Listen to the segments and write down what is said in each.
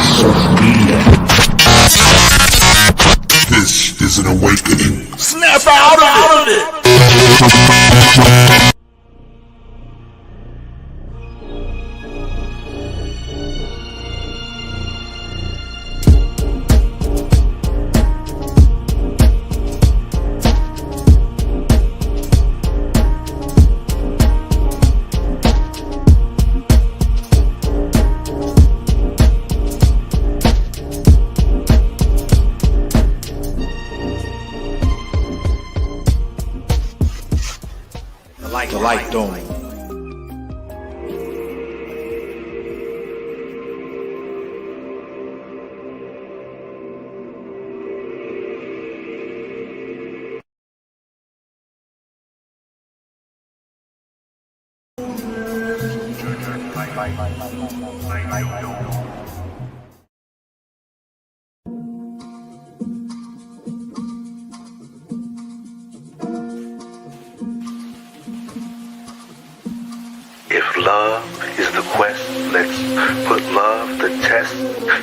social media. This is an awakening. Snap out of it! The light dome. If love is the quest, let's put love to test.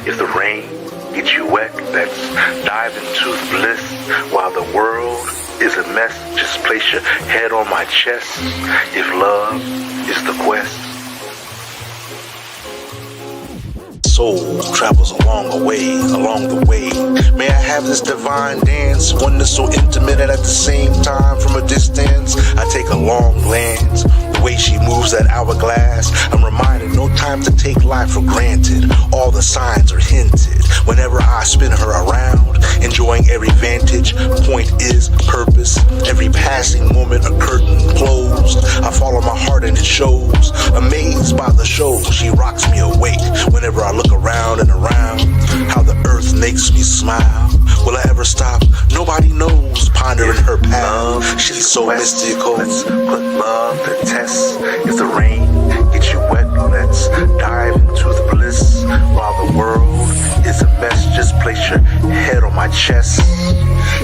If the rain gets you wet, let's dive into the bliss. While the world is a mess, just place your head on my chest. If love is the quest. Soul travels along the way. May I have this divine dance, one that's so intimate and at the same time from a distance. I take a long glance, the way she moves that hourglass. I'm reminded no time to take life for granted. All the signs are hinted whenever I spin her around, enjoying every vantage point is purpose. Every passing moment a curtain closed. I follow my heart and it shows. Amazed by the show, she rocks me awake whenever I look around and around. How the earth makes me smile. Will I ever stop? Nobody knows. Pondering her path, she's so mystical. Let's put love to test. If the rain gets you wet, let's dive into the bliss. While the world is a mess, just place your head on my chest.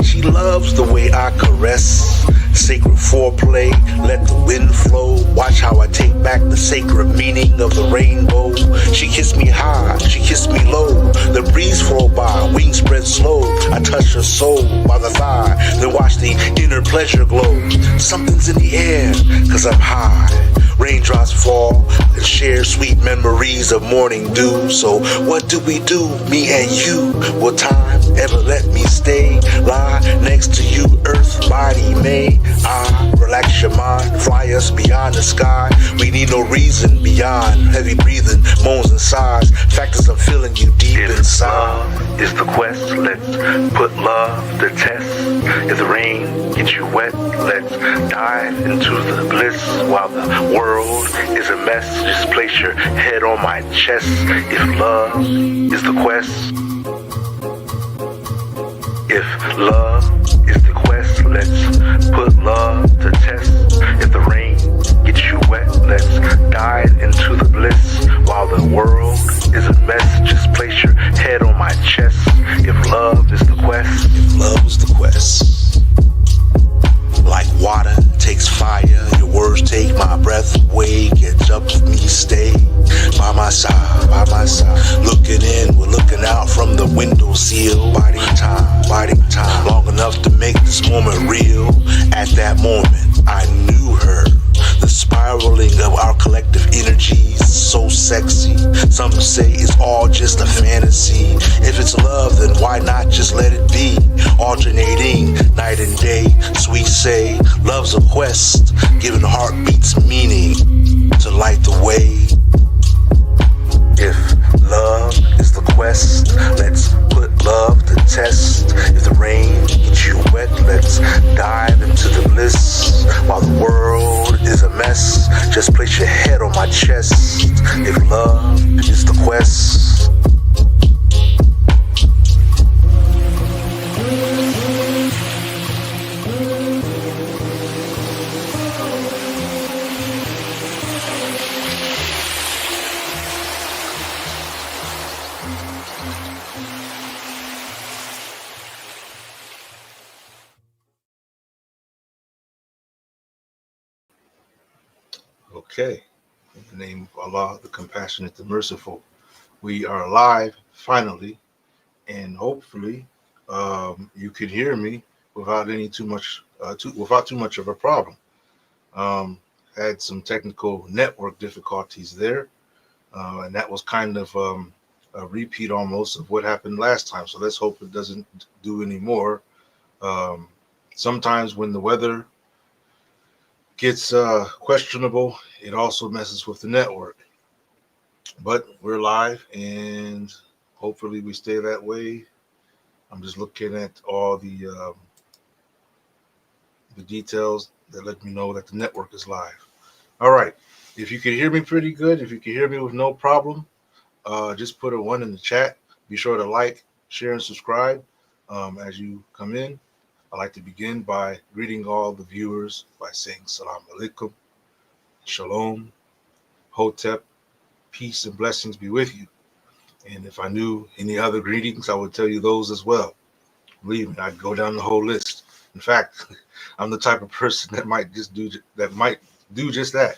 She loves the way I caress. Sacred foreplay, let the wind flow. Watch how I take back the sacred meaning of the rainbow. She kissed me high, she kissed me low. The breeze flow by, wings spread slow. I touch her soul by the thigh, then watch the inner pleasure glow. Something's in the air, cause I'm high. Raindrops fall and share sweet memories of morning dew. So what do we do, me and you? Will time ever let me stay? Lie next to you, earth, body, may I relax your mind, fly us beyond the sky. We need no reason beyond heavy breathing, moans and sighs. Factors I'm feeling you deep inside. Love is the quest, let's put love to test. If the rain gets you wet, let's dive into the bliss. While the world is a mess, just place your head on my chest. If love is the quest, if love is the quest, let's put love to test. If the rain gets you wet, let's dive into the bliss. While the world is a mess, just place your head on my chest. If love is the quest, if love is the quest. Like water takes fire, your words take my breath away. Catch up with me, stay by my side, by my side. Looking in, we're looking out from the window sill. Biding time, long enough to make this moment real. At that moment, I knew her. The spiraling of our collective energies, so sexy. Some say it's all just a fantasy. If it's love, then why not just let it be? Alternating night and day, sweet say, love's a quest, giving heartbeats meaning to light the way. If love is the quest, let's put love to test. If the rain gets you wet, let's dive into the bliss. While the world is a mess, just place your head on my chest. If love is the quest. Okay. In the name of Allah, the compassionate, the merciful. We are live finally, and hopefully, you can hear me without without too much of a problem. Um, had some technical network difficulties there, and that was kind of a repeat almost of what happened last time. So let's hope it doesn't do any more. Um, Sometimes when the weather gets questionable, it also messes with the network. But we're live, and hopefully we stay that way. I'm just looking at all the details that let me know that the network is live. All right. If you can hear me pretty good, if you can hear me with no problem, just put a one in the chat. Be sure to like, share, and subscribe as you come in. I'd like to begin by greeting all the viewers by saying Salam Alaikum, Shalom, Hotep, peace and blessings be with you. And if I knew any other greetings, I would tell you those as well. Believe me, I'd go down the whole list. In fact, I'm the type of person that might do just that.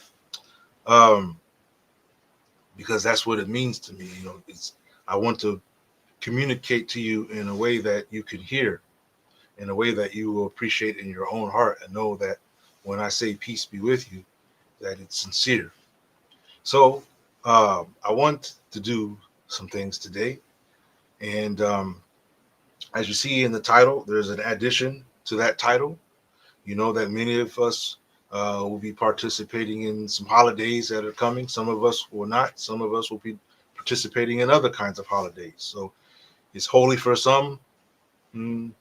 Um, because that's what it means to me. It's I want to communicate to you in a way that you can hear, in a way that you will appreciate in your own heart and know that when I say peace be with you, that it's sincere. So I want to do some things today, and as you see in the title, there's an addition to that title. You know that many of us will be participating in some holidays that are coming. Some of us will not. Some of us will be participating in other kinds of holidays. So it's holy for some, mm,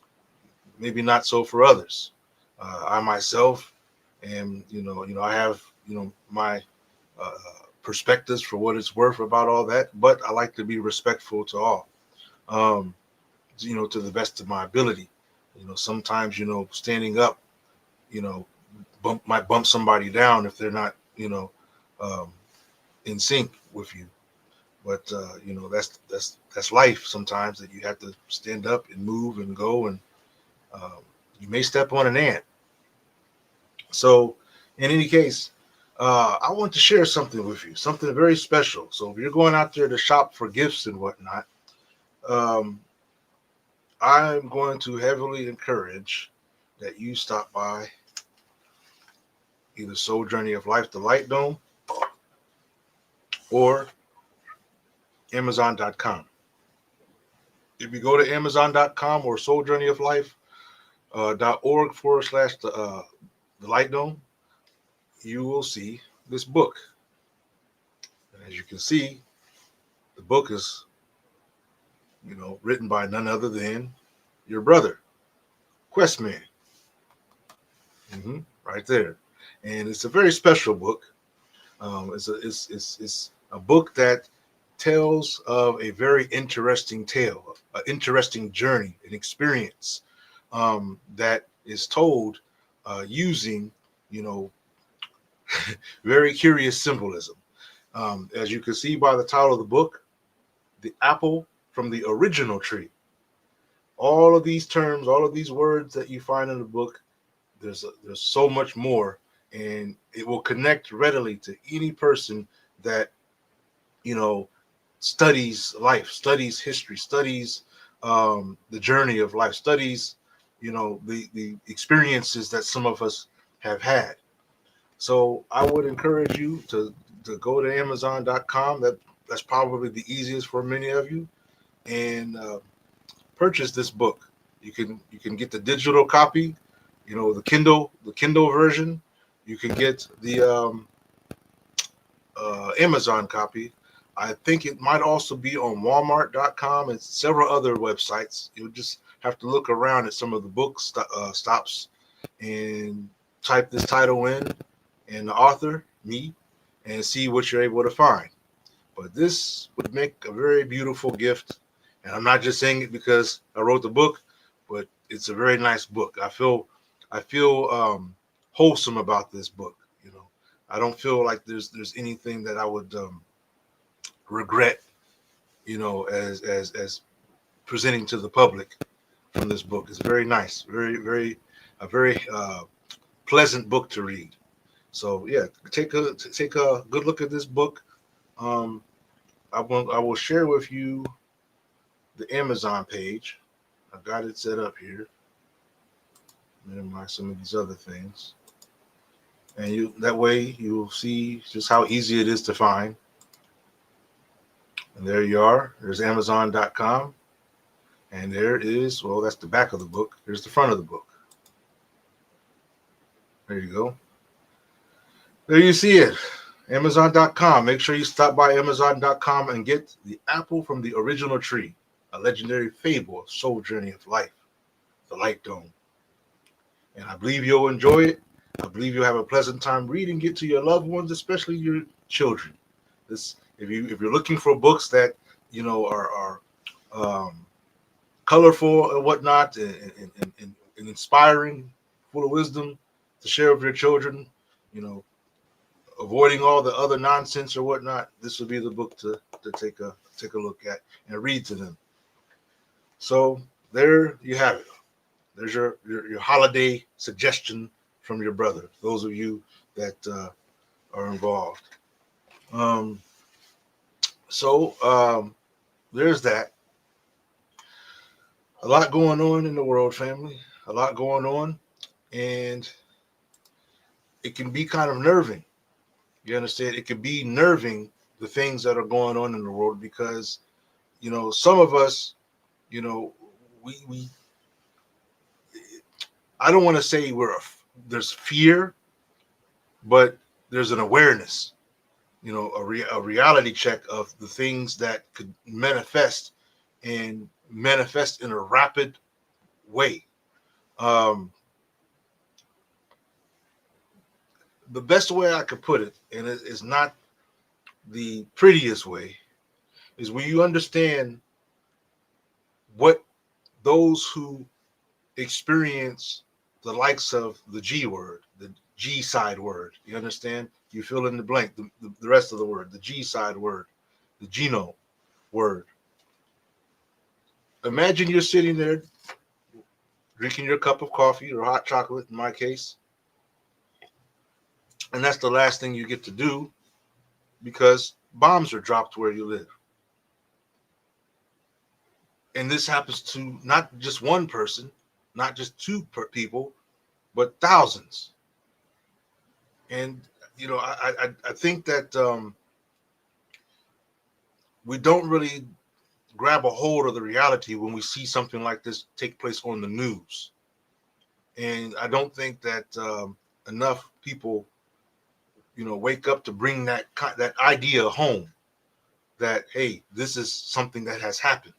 maybe not so for others. I myself am, I have, my uh, perspectives for what it's worth about all that, but I like to be respectful to all, um, to the best of my ability. Sometimes, standing up, you know, might bump somebody down if they're not, um, in sync with you. But that's life. Sometimes that you have to stand up and move and go, and um, you may step on an ant. So, in any case, I want to share something with you, something very special. So, if you're going out there to shop for gifts and whatnot, um, I'm going to heavily encourage that you stop by either Soul Journey of Life, the Light Dome, or Amazon.com. If you go to Amazon.com or Soul Journey of Life .org / the Light Dome, you will see this book. And as you can see, the book is, written by none other than your brother, Questman. Right there. And it's a very special book. It's a book that tells of a very interesting tale, an interesting journey, an experience that is told using, you know, very curious symbolism. As you can see by the title of the book, the apple from the original tree. All of these terms, all of these words that you find in the book, there's so much more, and it will connect readily to any person that you know studies life, studies history, studies the journey of life, studies the experiences that some of us have had. So I would encourage you to go to Amazon.com. That's probably the easiest for many of you, and purchase this book. You can get the digital copy, the Kindle version. You can get the Amazon copy. I think it might also be on Walmart.com and several other websites. You'll just have to look around at some of the book stops and type this title in and the author, me, and see what you're able to find. But this would make a very beautiful gift. And I'm not just saying it because I wrote the book, but it's a very nice book. I feel wholesome about this book. I don't feel like there's anything that I would regret, as presenting to the public from this book. It's very nice, a very pleasant book to read. So yeah, take a good look at this book. Um, I will share with you the Amazon page. I've got it set up here. Minimize some of these other things, and you that way you'll see just how easy it is to find. And there you are. There's Amazon.com, and there is, well, that's the back of the book. Here's the front of the book. There you go. There you see it. Amazon.com. Make sure you stop by Amazon.com and get The Apple from the Original Tree, a legendary fable of soul journey of life, the Light Dome. And I believe you'll enjoy it. I believe you'll have a pleasant time reading it to your loved ones, especially your children. This, if you're looking for books that are colorful and whatnot, and inspiring, full of wisdom to share with your children, avoiding all the other nonsense or whatnot, this would be the book to take a look at and read to them. So there you have it. There's your holiday suggestion from your brother. Those of you that are involved. There's that. A lot going on in the world, family. A lot going on, and it can be kind of nerving. You understand? It can be nerving, the things that are going on in the world, because some of us, we I don't want to say there's fear, but there's an awareness, a reality check of the things that could manifest in a rapid way. The best way I could put it, and it is not the prettiest way, is when you understand what those who experience the likes of the G word, the G side word. You understand? You fill in the blank, the rest of the word, the G side word, the genome word. Imagine you're sitting there drinking your cup of coffee or hot chocolate, in my case, and that's the last thing you get to do because bombs are dropped where you live. And this happens to not just one person, not just two people, but thousands. And I think that we don't really grab a hold of the reality when we see something like this take place on the news. And I don't think that enough people, wake up to bring that idea home, that, hey, this is something that has happened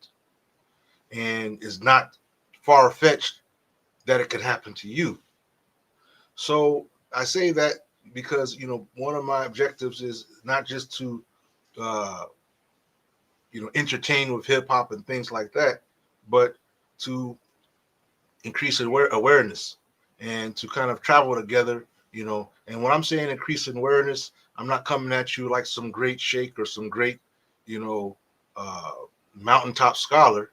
and is not far-fetched that it could happen to you. So I say that because, one of my objectives is not just to, entertain with hip hop and things like that, but to increase awareness and to kind of travel together, And when I'm saying increasing awareness, I'm not coming at you like some great sheikh or some great, uh, mountaintop scholar,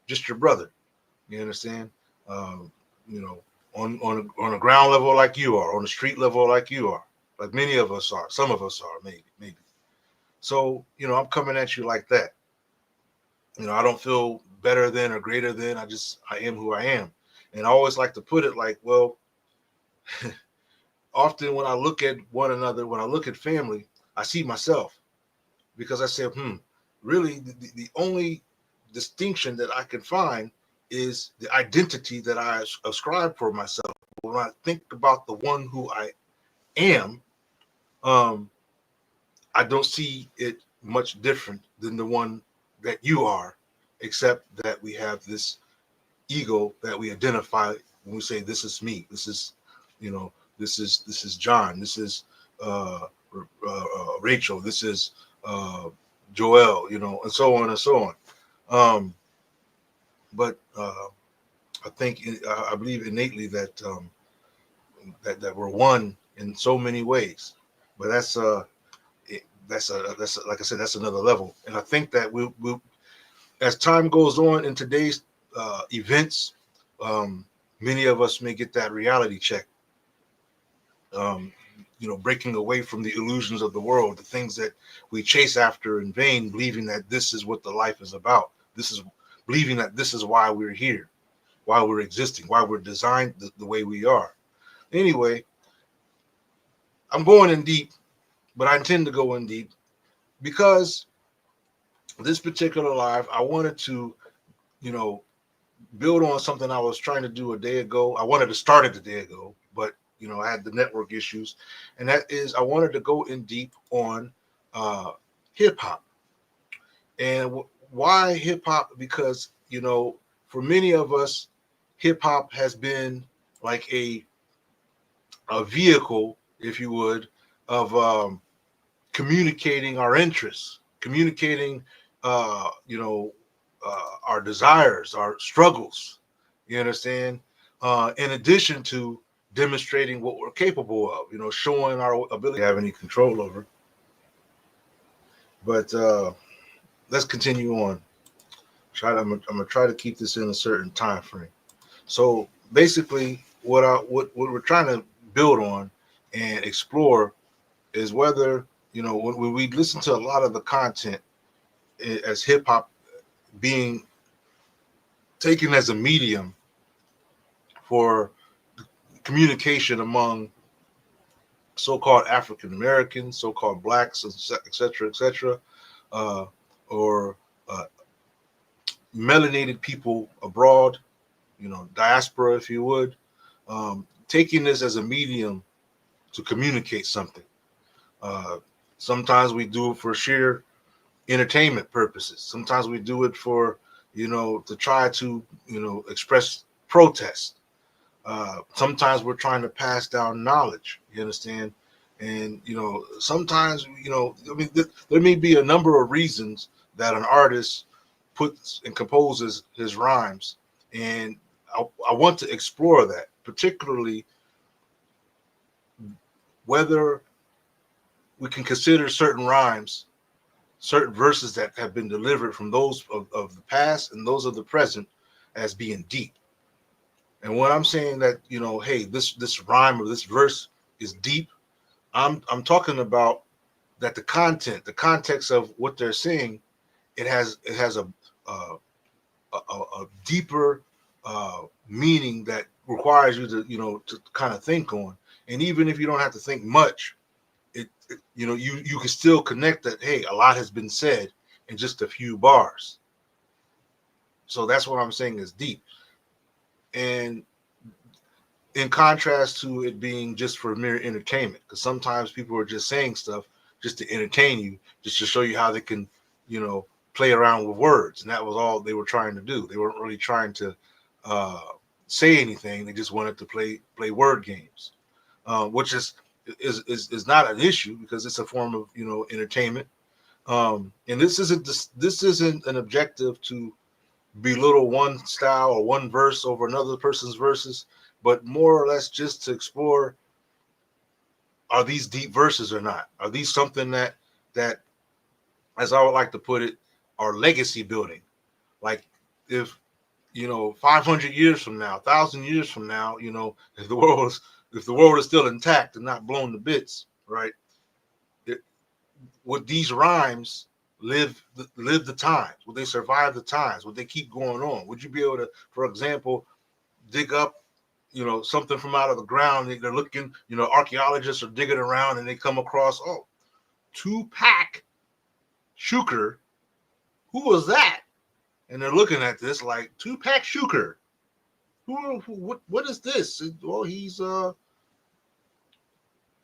just your brother. You understand? Um, on a ground level like you are, on a street level like you are, like many of us are. Some of us are, maybe. So, I'm coming at you like that. I don't feel better than or greater than. I am who I am. And I always like to put it like, well, often when I look at one another, when I look at family, I see myself, because I say, really, the only distinction that I can find is the identity that I ascribe for myself. When I think about the one who I am, I don't see it much different than the one that you are, except that we have this ego that we identify when we say, this is me, this is, this is John, this is Rachel, this is Joel, and so on and so on. But I believe innately that that we're one in so many ways. But that's like I said, that's another level. And I think that we as time goes on in today's events, many of us may get that reality check. breaking away from the illusions of the world, the things that we chase after in vain, believing that this is what the life is about. This is believing that this is why we're here, why we're existing, why we're designed the way we are. Anyway, I'm going in deep, but I intend to go in deep because this particular live, I wanted to, you know, build on something I was trying to do a day ago. I wanted to start it a day ago, but I had the network issues, and that is I wanted to go in deep on hip hop. And why hip hop? Because for many of us, hip hop has been like a vehicle, if you would, of communicating our interests, communicating, our desires, our struggles. You understand? In addition to demonstrating what we're capable of, showing our ability to have any control over. But let's continue on. I'm gonna try to keep this in a certain time frame. So basically, what we're trying to build on and explore is whether when we listen to a lot of the content as hip hop being taken as a medium for communication among so-called African Americans, so-called blacks, et cetera, uh, or uh, melanated people abroad, diaspora, if you would, taking this as a medium to communicate something. Uh, Sometimes we do it for sheer entertainment purposes. Sometimes we do it for, to try to, express protest. Sometimes we're trying to pass down knowledge. You understand? And sometimes I mean, there may be a number of reasons that an artist puts and composes his rhymes, and I want to explore that, particularly whether we can consider certain rhymes, certain verses that have been delivered from those of the past and those of the present as being deep. And when I'm saying that, hey, this rhyme or this verse is deep, I'm talking about that the content, the context of what they're saying, it has a deeper meaning that requires you to kind of think on. And even if you don't have to think much, you can still connect that, hey, a lot has been said in just a few bars. So that's what I'm saying is deep. And in contrast to it being just for mere entertainment, because sometimes people are just saying stuff just to entertain you, just to show you how they can, play around with words, and that was all they were trying to do. They weren't really trying to say anything. They just wanted to play word games, which is not an issue because it's a form of entertainment. And this isn't an objective to belittle one style or one verse over another person's verses, but more or less just to explore, are these deep verses or not? Are these something that, as I would like to put it, are legacy building? Like if 500 years from now, 1,000 years from now, if the world is still intact and not blown to bits, right? It, would these rhymes live the times? Would they survive the times? Would they keep going on? Would you be able to, for example, dig up something from out of the ground? They're looking, archaeologists are digging around and they come across, oh, Tupac Shakur. Who was that? And they're looking at this like, Tupac Shakur. What is this? Well, he's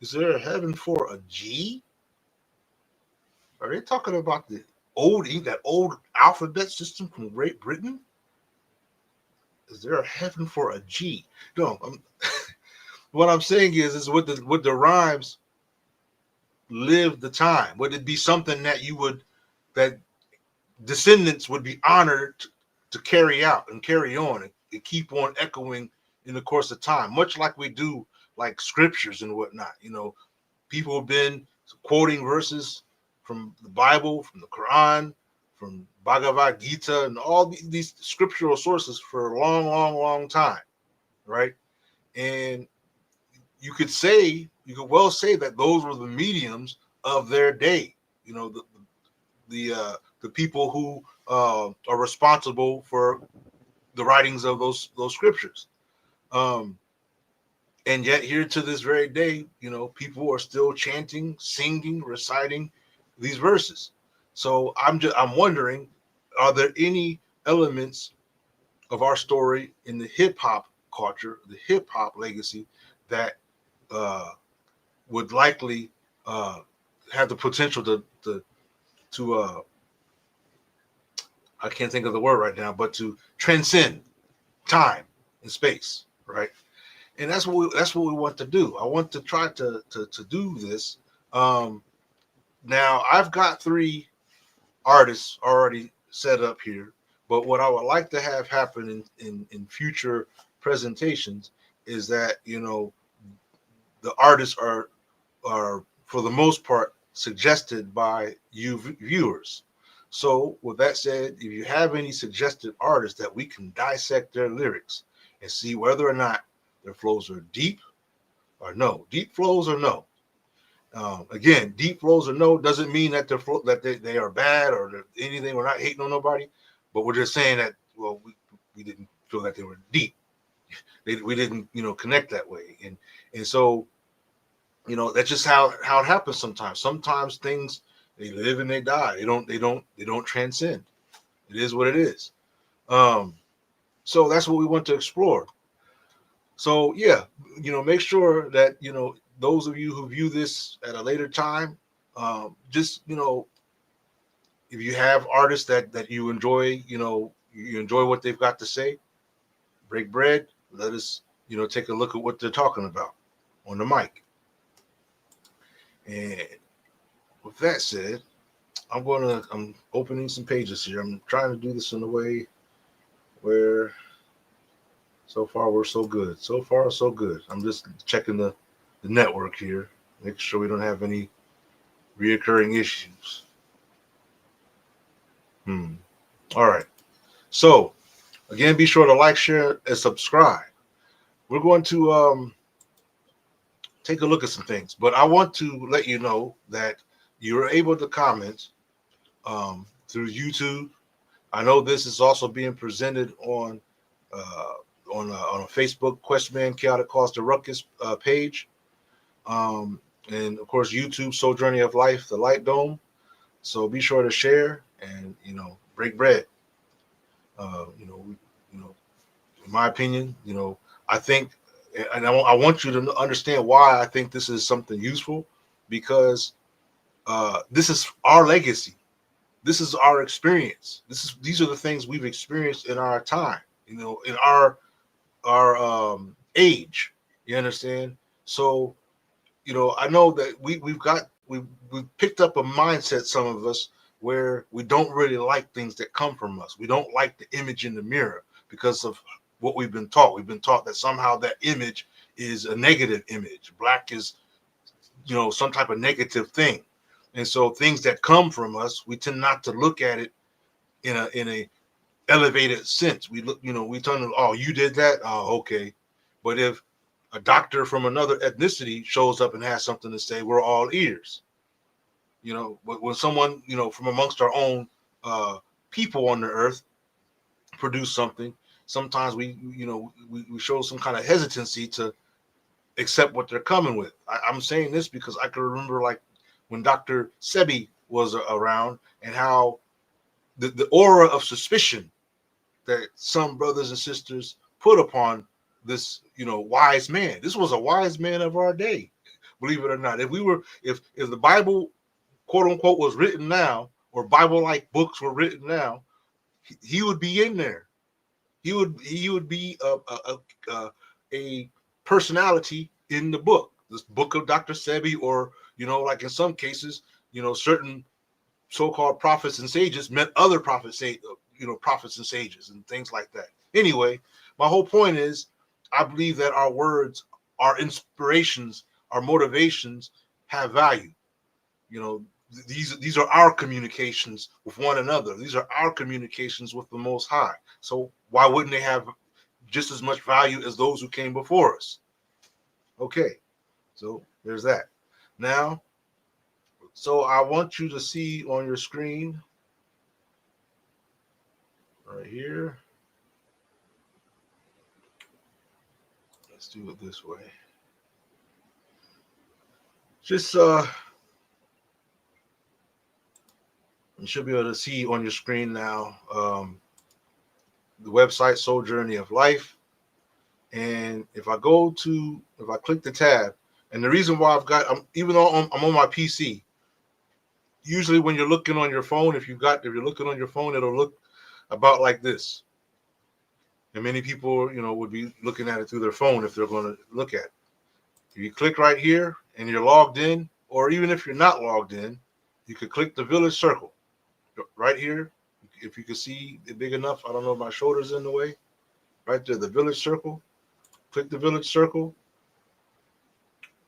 is there a heaven for a G? Are they talking about that old alphabet system from Great Britain? Is there a heaven for a G? No, what I'm saying is would the rhymes live the time? Would it be something that descendants would be honored to carry out and carry on and keep on echoing in the course of time, much like we do like scriptures and whatnot? People have been quoting verses from the Bible, from the Quran, from Bhagavad Gita, and all these scriptural sources for a long, long, long time, right? And you could well say that those were the mediums of their day. You know, the people who are responsible for the writings of those scriptures. Um, and yet here to this very day, you know, people are still chanting, singing, reciting these verses. So I'm wondering, are there any elements of our story in the hip hop culture, the hip hop legacy, that uh, would likely uh, have the potential to I can't think of the word right now, but to transcend time and space, right? And that's what we want to do. I want to try to do this. Um, Now I've got 3 artists already set up here, but what I would like to have happen in future presentations is that, you know, the artists are for the most part suggested by you viewers. So with that said, if you have any suggested artists that we can dissect their lyrics and see whether or not their flows are deep or no, deep flows or no. Again, deep flows or no doesn't mean that they are bad or anything. We're not hating on nobody, but we're just saying that, well, we didn't feel that they were deep. We didn't, you know, connect that way, and so, you know, that's just how it happens sometimes. Sometimes things, they live and they die. They don't transcend. It is what it is. Um, so that's what we want to explore. So yeah, you know, make sure that, you know, those of you who view this at a later time, just, you know, if you have artists that you enjoy, you know, you enjoy what they've got to say, break bread. Let us, you know, take a look at what they're talking about on the mic. And with that said, I'm opening some pages here. I'm trying to do this in a way where so far we're so good. So far so good. I'm just checking the network here, make sure we don't have any reoccurring issues. All right. So again, be sure to like, share, and subscribe. We're going to take a look at some things, but I want to let you know that you're able to comment through YouTube. I know this is also being presented uh, on a Facebook Questman Chaotic Cause the Ruckus page, and of course YouTube Soul Journey of Life, the Light Dome. So be sure to share and, you know, break bread. You know, in my opinion, you know, I think, and I want you to understand why I think this is something useful, because this is our legacy. This is our experience. These are the things we've experienced in our time, you know, in our age. You understand? So, you know, I know that we've picked up a mindset, some of us, where we don't really like things that come from us. We don't like the image in the mirror because of what we've been taught. We've been taught that somehow that image is a negative image. Black is, you know, some type of negative thing. And so things that come from us, we tend not to look at it in a elevated sense. We look, you know, we turn to, oh, you did that? Oh, okay. But if a doctor from another ethnicity shows up and has something to say, we're all ears. You know, but when someone, you know, from amongst our own people on the earth produce something, sometimes we show some kind of hesitancy to accept what they're coming with. I'm saying this because I can remember, like, when Dr. Sebi was around, and how the aura of suspicion that some brothers and sisters put upon this, you know, wise man. This was a wise man of our day, believe it or not. If the Bible, quote unquote, was written now, or Bible-like books were written now, he would be in there. He would be a personality in the book, this book of Dr. Sebi, or, you know, like in some cases, you know, certain so-called prophets and sages met other prophets, you know, prophets and sages and things like that. Anyway, my whole point is, I believe that our words, our inspirations, our motivations have value. You know, these are our communications with one another. These are our communications with the Most High. So why wouldn't they have just as much value as those who came before us? Okay. So there's that. Now, so I want you to see on your screen right here. Let's do it this way. Just you should be able to see on your screen now the website Soul Journey of Life. And if I click the tab, and the reason why even though I'm on my PC, usually when you're looking on your phone, if you're looking on your phone, it'll look about like this. And many people, would be looking at it through their phone if they're going to look at it. If you click right here and you're logged in, or even if you're not logged in, you could click the village circle right here. If you can see it big enough, I don't know if my shoulder's in the way. Right there, the village circle. Click the village circle,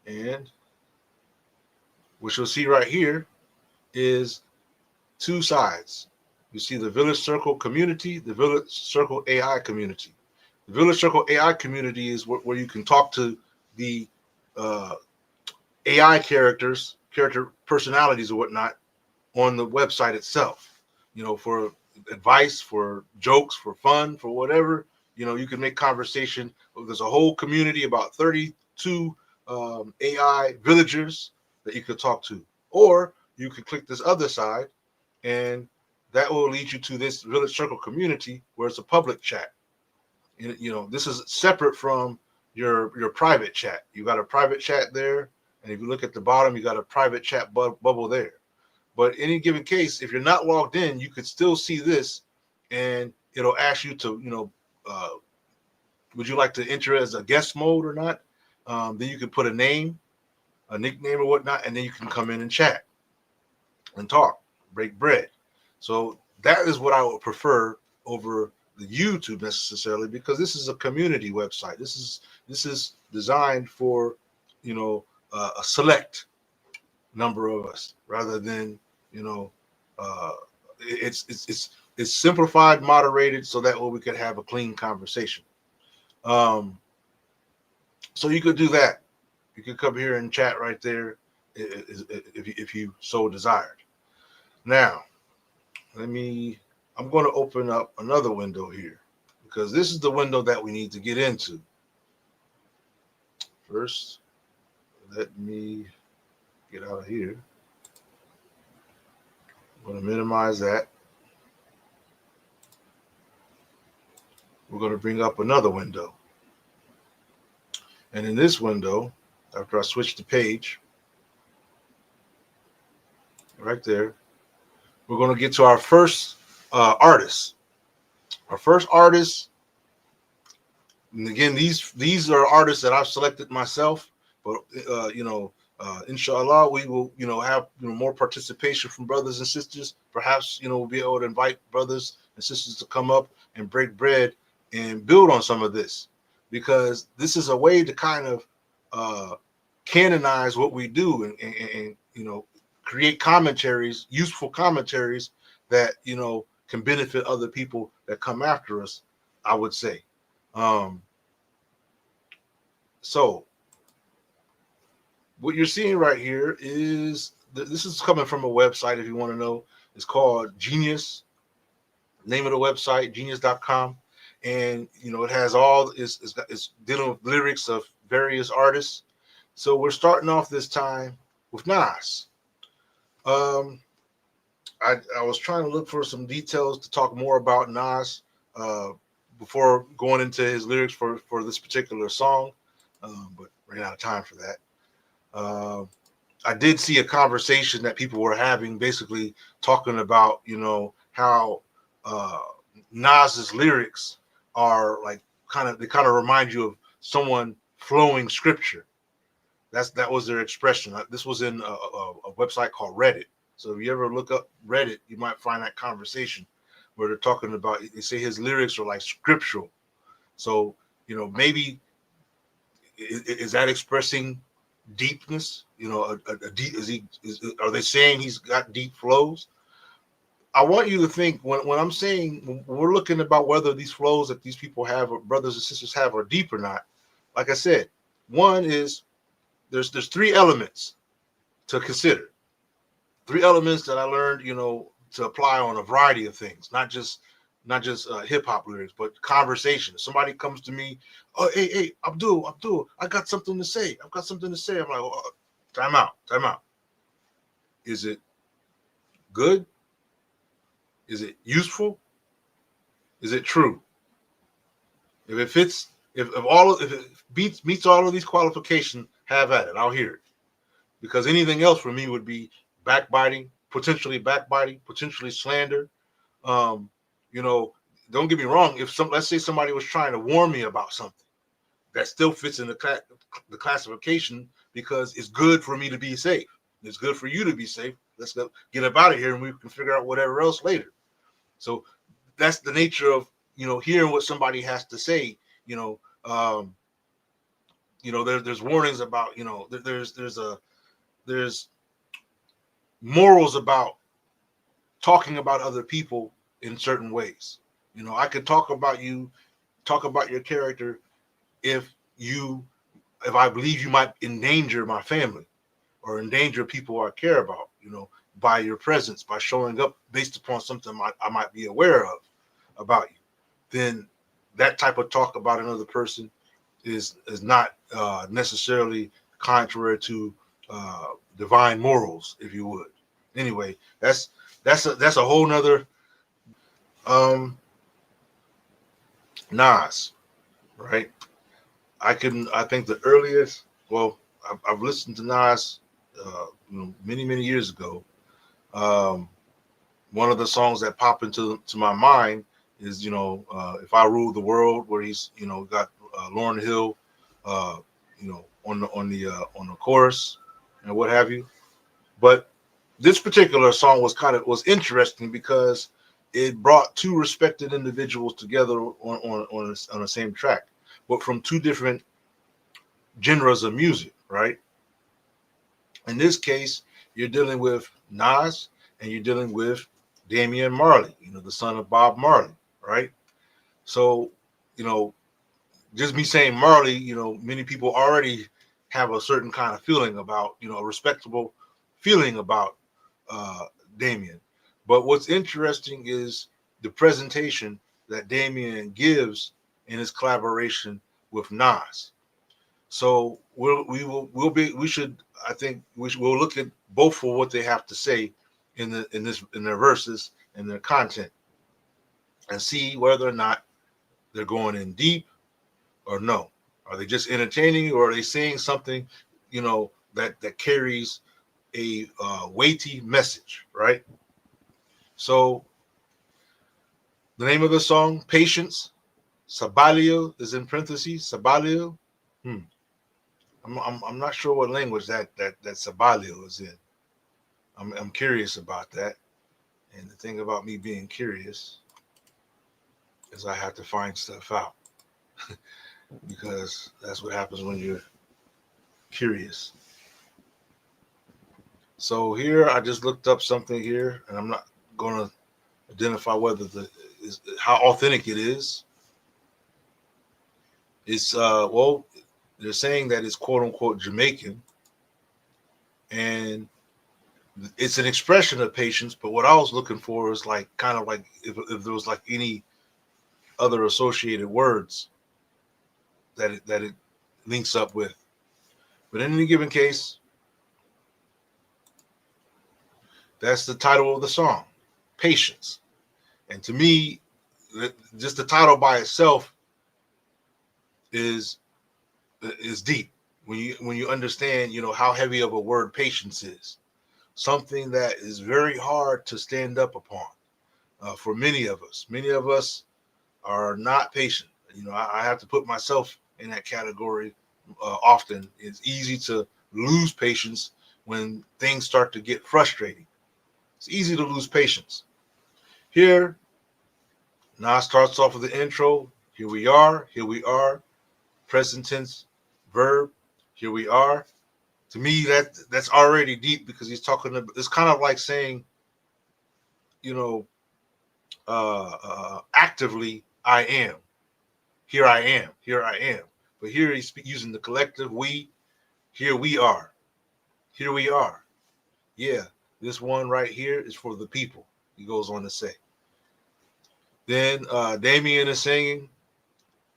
and what you'll see right here is two sides. You see the village circle community, the village circle AI community. The village circle AI community is where you can talk to the AI character personalities or whatnot on the website itself. For advice, for jokes, for fun, for whatever. You can make conversation. There's a whole community, about 32 AI villagers that you could talk to. Or you could click this other side, and that will lead you to this village circle community where it's a public chat. This is separate from your private chat. You got a private chat there, and if you look at the bottom, you got a private chat bubble there. But in any given case, if you're not logged in, you could still see this, and it'll ask you to, would you like to enter as a guest mode or not? Then you can put a name, a nickname or whatnot, and then you can come in and chat and talk, break bread. So that is what I would prefer over the YouTube necessarily, because this is a community website. This is designed for, a select number of us, rather than, it's simplified, moderated, so that way we could have a clean conversation. So you could do that. You could come here and chat right there if you so desired. Now, I'm going to open up another window here, because this is the window that we need to get into. First, let me get out of here. I'm going to minimize that. We're going to bring up another window. And in this window, after I switch the page, right there, we're going to get to our first artist. Our first artist, and again, these are artists that I've selected myself, but inshallah, we will have more participation from brothers and sisters. Perhaps we'll be able to invite brothers and sisters to come up and break bread and build on some of this, because this is a way to kind of canonize what we do and create commentaries, useful commentaries that can benefit other people that come after us, I would say. So what you're seeing right here is this is coming from a website, if you want to know. It's called Genius. Name of the website, genius.com. And it has it's dealing with lyrics of various artists. So we're starting off this time with Nas. I was trying to look for some details to talk more about Nas before going into his lyrics for this particular song, but ran out of time for that. I did see a conversation that people were having, basically talking about how Nas's lyrics are like they kind of remind you of someone flowing scripture. That was their expression. This was in a website called Reddit. So if you ever look up Reddit, you might find that conversation where they're talking about, they say his lyrics are like scriptural. So, maybe is that expressing deepness? Are they saying he's got deep flows? I want you to think when I'm saying, when we're looking about whether these flows that these people have, or brothers and sisters have, are deep or not. Like I said, one is there's three elements to consider. Three elements that I learned, to apply on a variety of things, not just hip hop lyrics, but conversation. Somebody comes to me, oh, hey, Abdul, I got something to say. I've got something to say. I'm like, oh, time out. Is it good? Is it useful? Is it true? If it fits, if it meets all of these qualifications, have at it. I'll hear it. Because anything else for me would be potentially backbiting, potentially slander. Um, you know, don't get me wrong. Let's say somebody was trying to warn me about something, that still fits in the classification because it's good for me to be safe. It's good for you to be safe. Let's get up out of here and we can figure out whatever else later. So that's the nature of hearing what somebody has to say. There's warnings about there's morals about talking about other people in certain ways. I could talk about your character if I believe you might endanger my family or endanger people I care about, by your presence, by showing up based upon something I might be aware of about you. Then that type of talk about another person is not necessarily contrary to divine morals, if you would. Anyway, that's a whole nother um Nas, right? I think the earliest, well, I've listened to Nas many years ago. um One of the songs that pop into my mind is If I Ruled the World, where he's got Lauryn Hill uh on the chorus and what have you. But this particular song was interesting because it brought two respected individuals together on the same track, but from two different genres of music, right? In this case, you're dealing with Nas and you're dealing with Damian Marley, the son of Bob Marley, right? So, you know, just me saying Marley, many people already have a certain kind of feeling about, a respectable feeling about Damien. But what's interesting is the presentation that Damien gives in his collaboration with Nas. So we should, I think we'll look at both for what they have to say in their verses and their content, and see whether or not they're going in deep or no. Are they just entertaining, or are they saying something, that carries a weighty message, right? So the name of the song, Patience, Sabalio is in parentheses. Sabalio. Hmm. I'm not sure what language that Sabalio is in. I'm curious about that. And the thing about me being curious is I have to find stuff out because that's what happens when you're curious. So here I just looked up something here, and I'm not going to identify whether how authentic it is. It's well, they're saying that it's quote unquote Jamaican, and it's an expression of patience. But what I was looking for is like kind of like if there was like any other associated words that it links up with. But in any given case, that's the title of the song, Patience. And to me, just the title by itself is deep when you understand, how heavy of a word patience is. Something that is very hard to stand up upon for many of us. Many of us are not patient. I have to put myself in that category often. It's easy to lose patience when things start to get frustrating. It's easy to lose patience. Here, Nas starts off with the intro. Here we are, present tense, verb. Here we are. To me, that's already deep because he's talking about, it's kind of like saying, you know, actively, I am. Here I am. Here I am. But here he's using the collective we, Here we are. Here we are. Yeah, this one right here is for the people, he goes on to say. Then Damien is singing,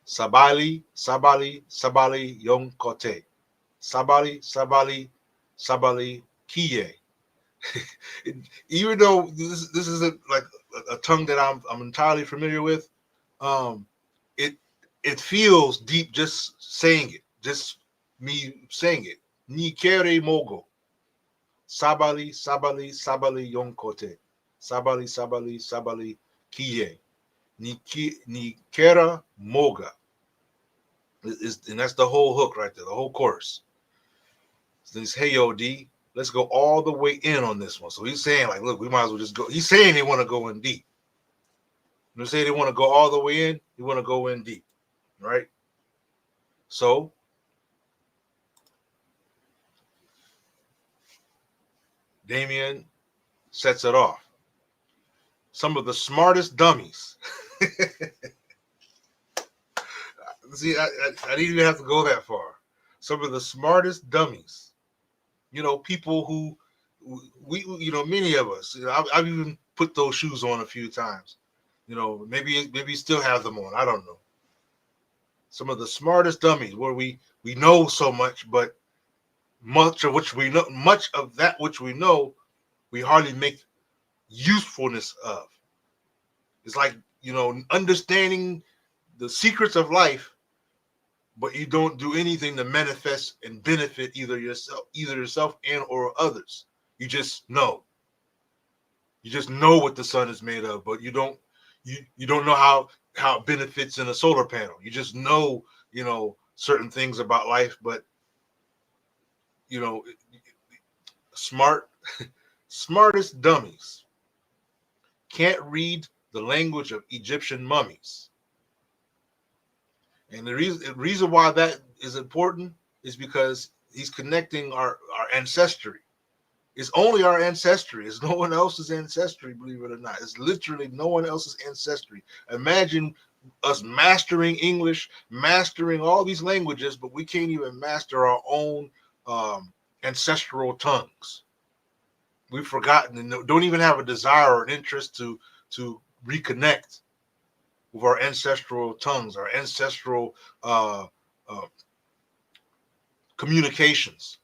Sabali, Sabali, Sabali, Yom Kote. Sabali, Sabali, Sabali, Kiye. Even though this isn't like a tongue that I'm entirely familiar with, um, it it feels deep just saying it, just me saying it. Ni kere mogo. Sabali, Sabali, Sabali, Yonkote. Sabali, Sabali, Sabali, Kiye. Ni kera moga. And that's the whole hook right there, the whole chorus. So he's, hey, yo, D, let's go all the way in on this one. So he's saying, like, look, we might as well just go. He's saying they want to go in deep. When they say they want to go all the way in, you want to go in deep, right? So Damien sets it off. Some of the smartest dummies. See, I didn't even have to go that far. Some of the smartest dummies. You know, people who many of us. I've even put those shoes on a few times. You know, maybe still have them on. I don't know. Some of the smartest dummies where we know so much, but much of that which we know, we hardly make usefulness of. It's like, understanding the secrets of life, but you don't do anything to manifest and benefit either yourself and or others. You just know. You just know what the sun is made of, but you don't know how it benefits in a solar panel. You just know, certain things about life, but you know, smartest dummies can't read the language of Egyptian mummies. And the reason why that is important is because he's connecting our ancestry. It's only our ancestry. It's no one else's ancestry, believe it or not. It's literally no one else's ancestry. Imagine us mastering English, mastering all these languages, but we can't even master our own ancestral tongues. We've forgotten and don't even have a desire or an interest to reconnect with our ancestral tongues, our ancestral communications,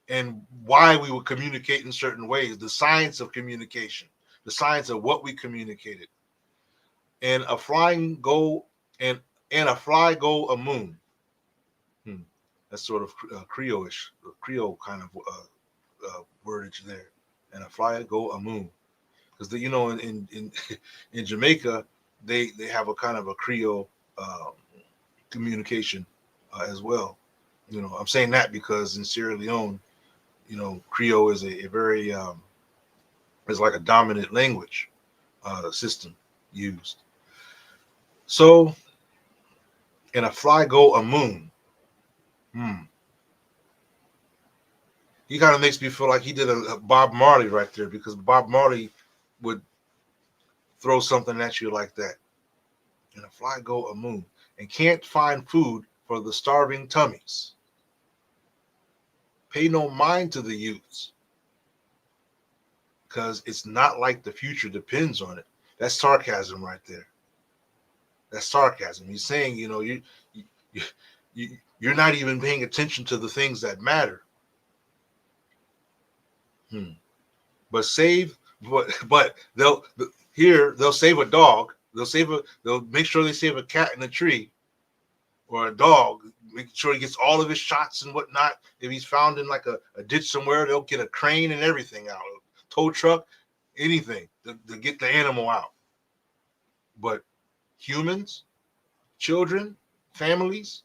and why we would communicate in certain ways, the science of communication, the science of what we communicated. And a flying go and a fly go a moon. That's sort of Creole kind of wordage there. And a fly go a moon, because in in Jamaica they have a kind of a Creole communication as well. I'm saying that because in Sierra Leone, Creole is a very is like a dominant language system used. So, and a fly go a moon. He kind of makes me feel like he did a Bob Marley right there, because Bob Marley would throw something at you like that. And a fly go a moon, and can't find food for the starving tummies. Pay no mind to the youths, because it's not like the future depends on it. That's sarcasm right there. That's sarcasm. He's saying, you're not even paying attention to the things that matter. But they'll save a dog. They'll make sure they save a cat in a tree, or a dog, make sure he gets all of his shots and whatnot. If he's found in like a ditch somewhere, they'll get a crane and everything out, a tow truck, anything to get the animal out. But humans, children, families,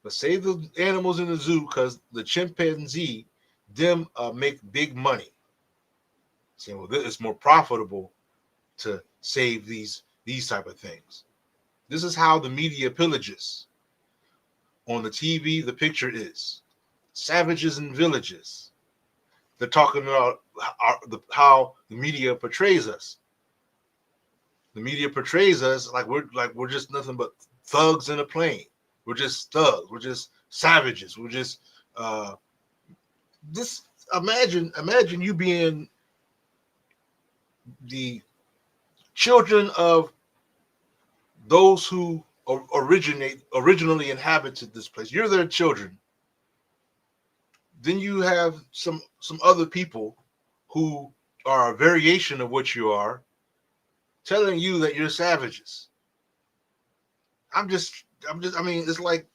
but save the animals in the zoo, because the chimpanzee, them make big money. Saying, well, it's more profitable to save these type of things. This is how the media pillages. On the TV, the picture is savages in villages. They're talking about how the media portrays us. The media portrays us like we're just nothing but thugs in a plane. We're just thugs. We're just savages. We're just this. Imagine you being the children of those who originally inhabited this place. You're their children. Then you have some other people who are a variation of what you are, telling you that you're savages. I mean, it's like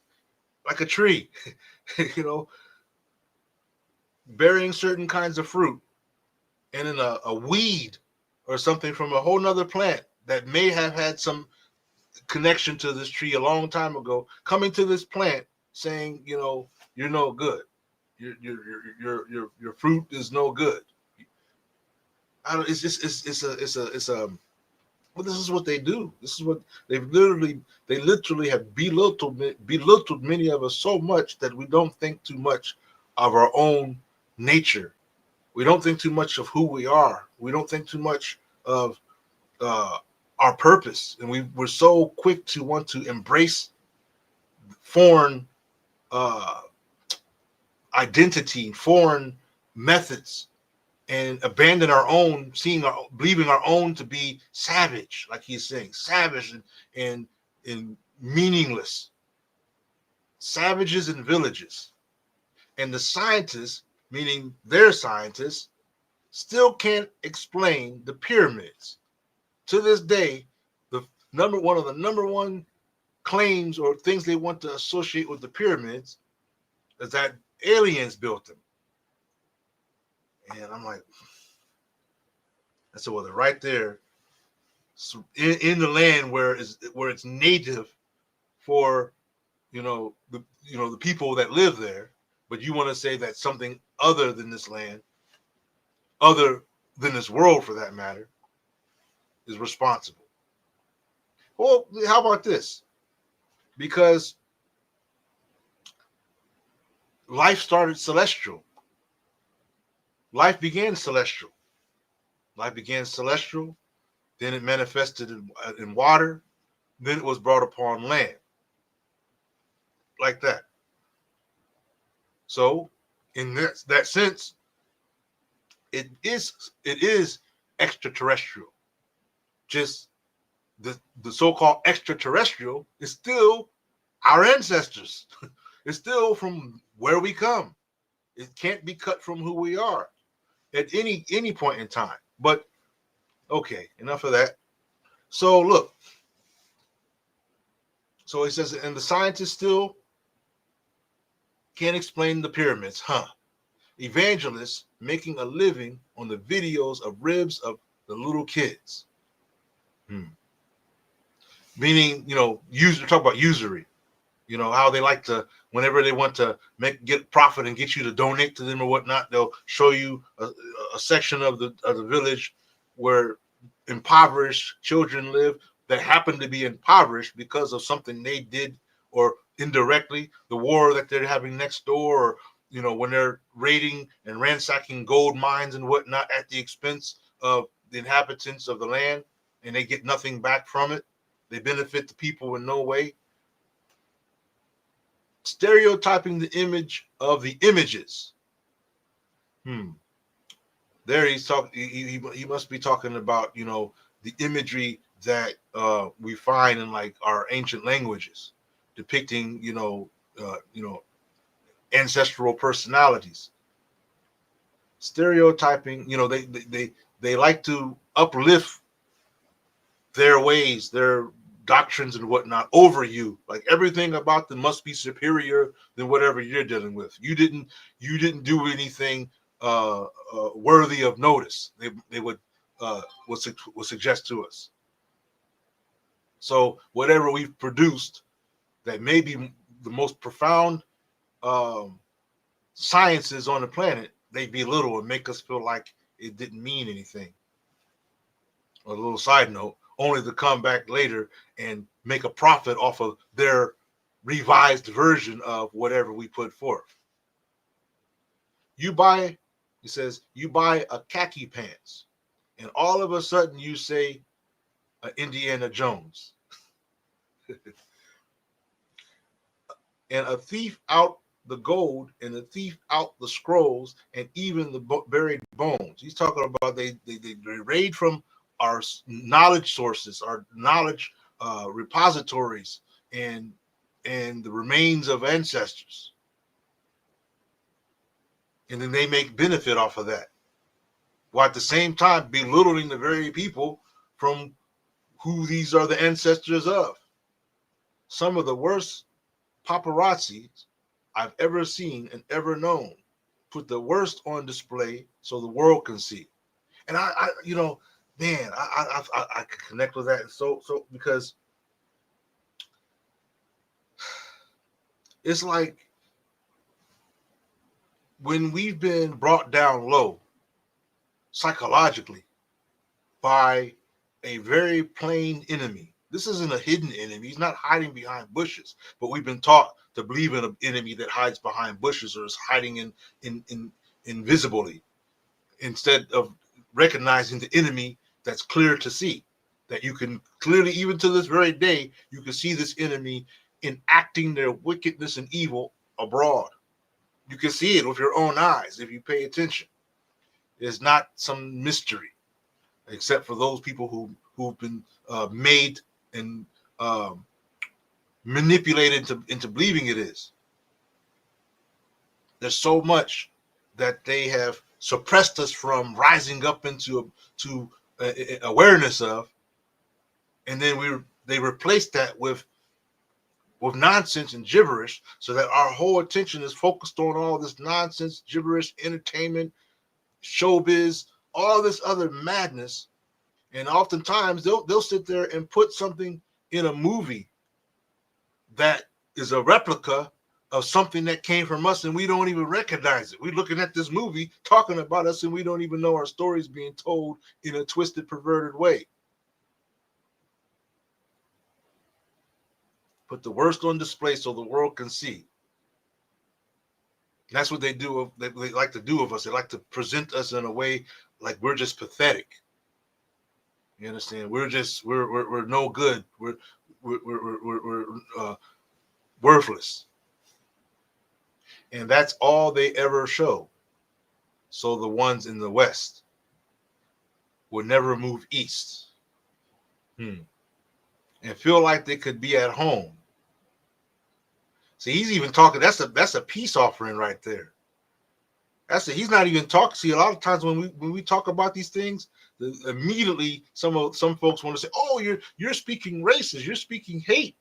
a tree, you know, bearing certain kinds of fruit, and then a weed or something from a whole nother plant that may have had some connection to this tree a long time ago, coming to this plant saying, you know, you're no good. Your fruit is no good. I don't. It's just it's a. Well, this is what they do. This is what they literally have belittled many of us so much that we don't think too much of our own nature. We don't think too much of who we are. We don't think too much of our purpose, and we're so quick to want to embrace foreign uh, identity, foreign methods, and abandon our own, believing our own to be savage, like he's saying, savage and meaningless, savages and villages. And the scientists, meaning their scientists, still can't explain the pyramids. To this day, one of the number one claims or things they want to associate with the pyramids is that aliens built them. And I'm like, I said, well, they're right there in the land where it's native for the people that live there, but you want to say that something other than this land, other than this world for that matter, is responsible. Well, how about this? Because life started celestial. Life began celestial. Life began celestial. Then it manifested in water. Then it was brought upon land. Like that. So, in that sense, it is extraterrestrial. Just the so-called extraterrestrial is still our ancestors. It's still from where we come. It can't be cut from who we are at any point in time. But okay, enough of that. So look. So he says, and the scientists still can't explain the pyramids, huh? Evangelists making a living on the videos of ribs of the little kids. Meaning, talk about usury. You know how they like to, whenever they want to get profit and get you to donate to them or whatnot, they'll show you a section of the village where impoverished children live that happen to be impoverished because of something they did, or indirectly the war that they're having next door, or when they're raiding and ransacking gold mines and whatnot at the expense of the inhabitants of the land, and they get nothing back from it. They benefit the people in no way. Stereotyping the image of the images. There he's talking. He must be talking about the imagery that we find in like our ancient languages, depicting ancestral personalities. Stereotyping. They like to uplift their ways, their doctrines and whatnot over you. Like everything about them must be superior than whatever you're dealing with. You didn't do anything worthy of notice. They would suggest to us. So whatever we've produced that may be the most profound sciences on the planet, they belittle and make us feel like it didn't mean anything. A little side note, only to come back later and make a profit off of their revised version of whatever we put forth. He says, you buy a khaki pants, and all of a sudden you say Indiana Jones. and a thief out the gold, and a thief out the scrolls, and even the buried bones. He's talking about they raid from our knowledge sources, our knowledge repositories, and the remains of ancestors, and then they make benefit off of that, while at the same time belittling the very people from who these are the ancestors of. Some of the worst paparazzi I've ever seen and ever known put the worst on display so the world can see. And I you know, man, I can connect with that. So because it's like when we've been brought down low psychologically by a very plain enemy. This isn't a hidden enemy. He's not hiding behind bushes, but we've been taught to believe in an enemy that hides behind bushes or is hiding in invisibly, instead of recognizing the enemy that's clear to see. That you can clearly, even to this very day, you can see this enemy enacting their wickedness and evil abroad. You can see it with your own eyes if you pay attention. It's not some mystery, except for those people who've been made and manipulated into believing it is. There's so much that they have suppressed us from rising up into awareness of, and then they replaced that with nonsense and gibberish, so that our whole attention is focused on all this nonsense, gibberish, entertainment, showbiz, all this other madness. And oftentimes they'll sit there and put something in a movie that is a replica of something that came from us, and we don't even recognize it. We're looking at this movie talking about us, and we don't even know our story is being told in a twisted, perverted way. Put the worst on display so the world can see. That's what they do. They like to do of us. They like to present us in a way like we're just pathetic. You understand? We're no good. We're worthless, and that's all they ever show. So the ones in the West would never move east, and feel like they could be at home. See, he's even talking. That's a peace offering right there. He's not even talking. See, a lot of times when we talk about these things, immediately some folks want to say, "Oh, you're speaking racist. You're speaking hate."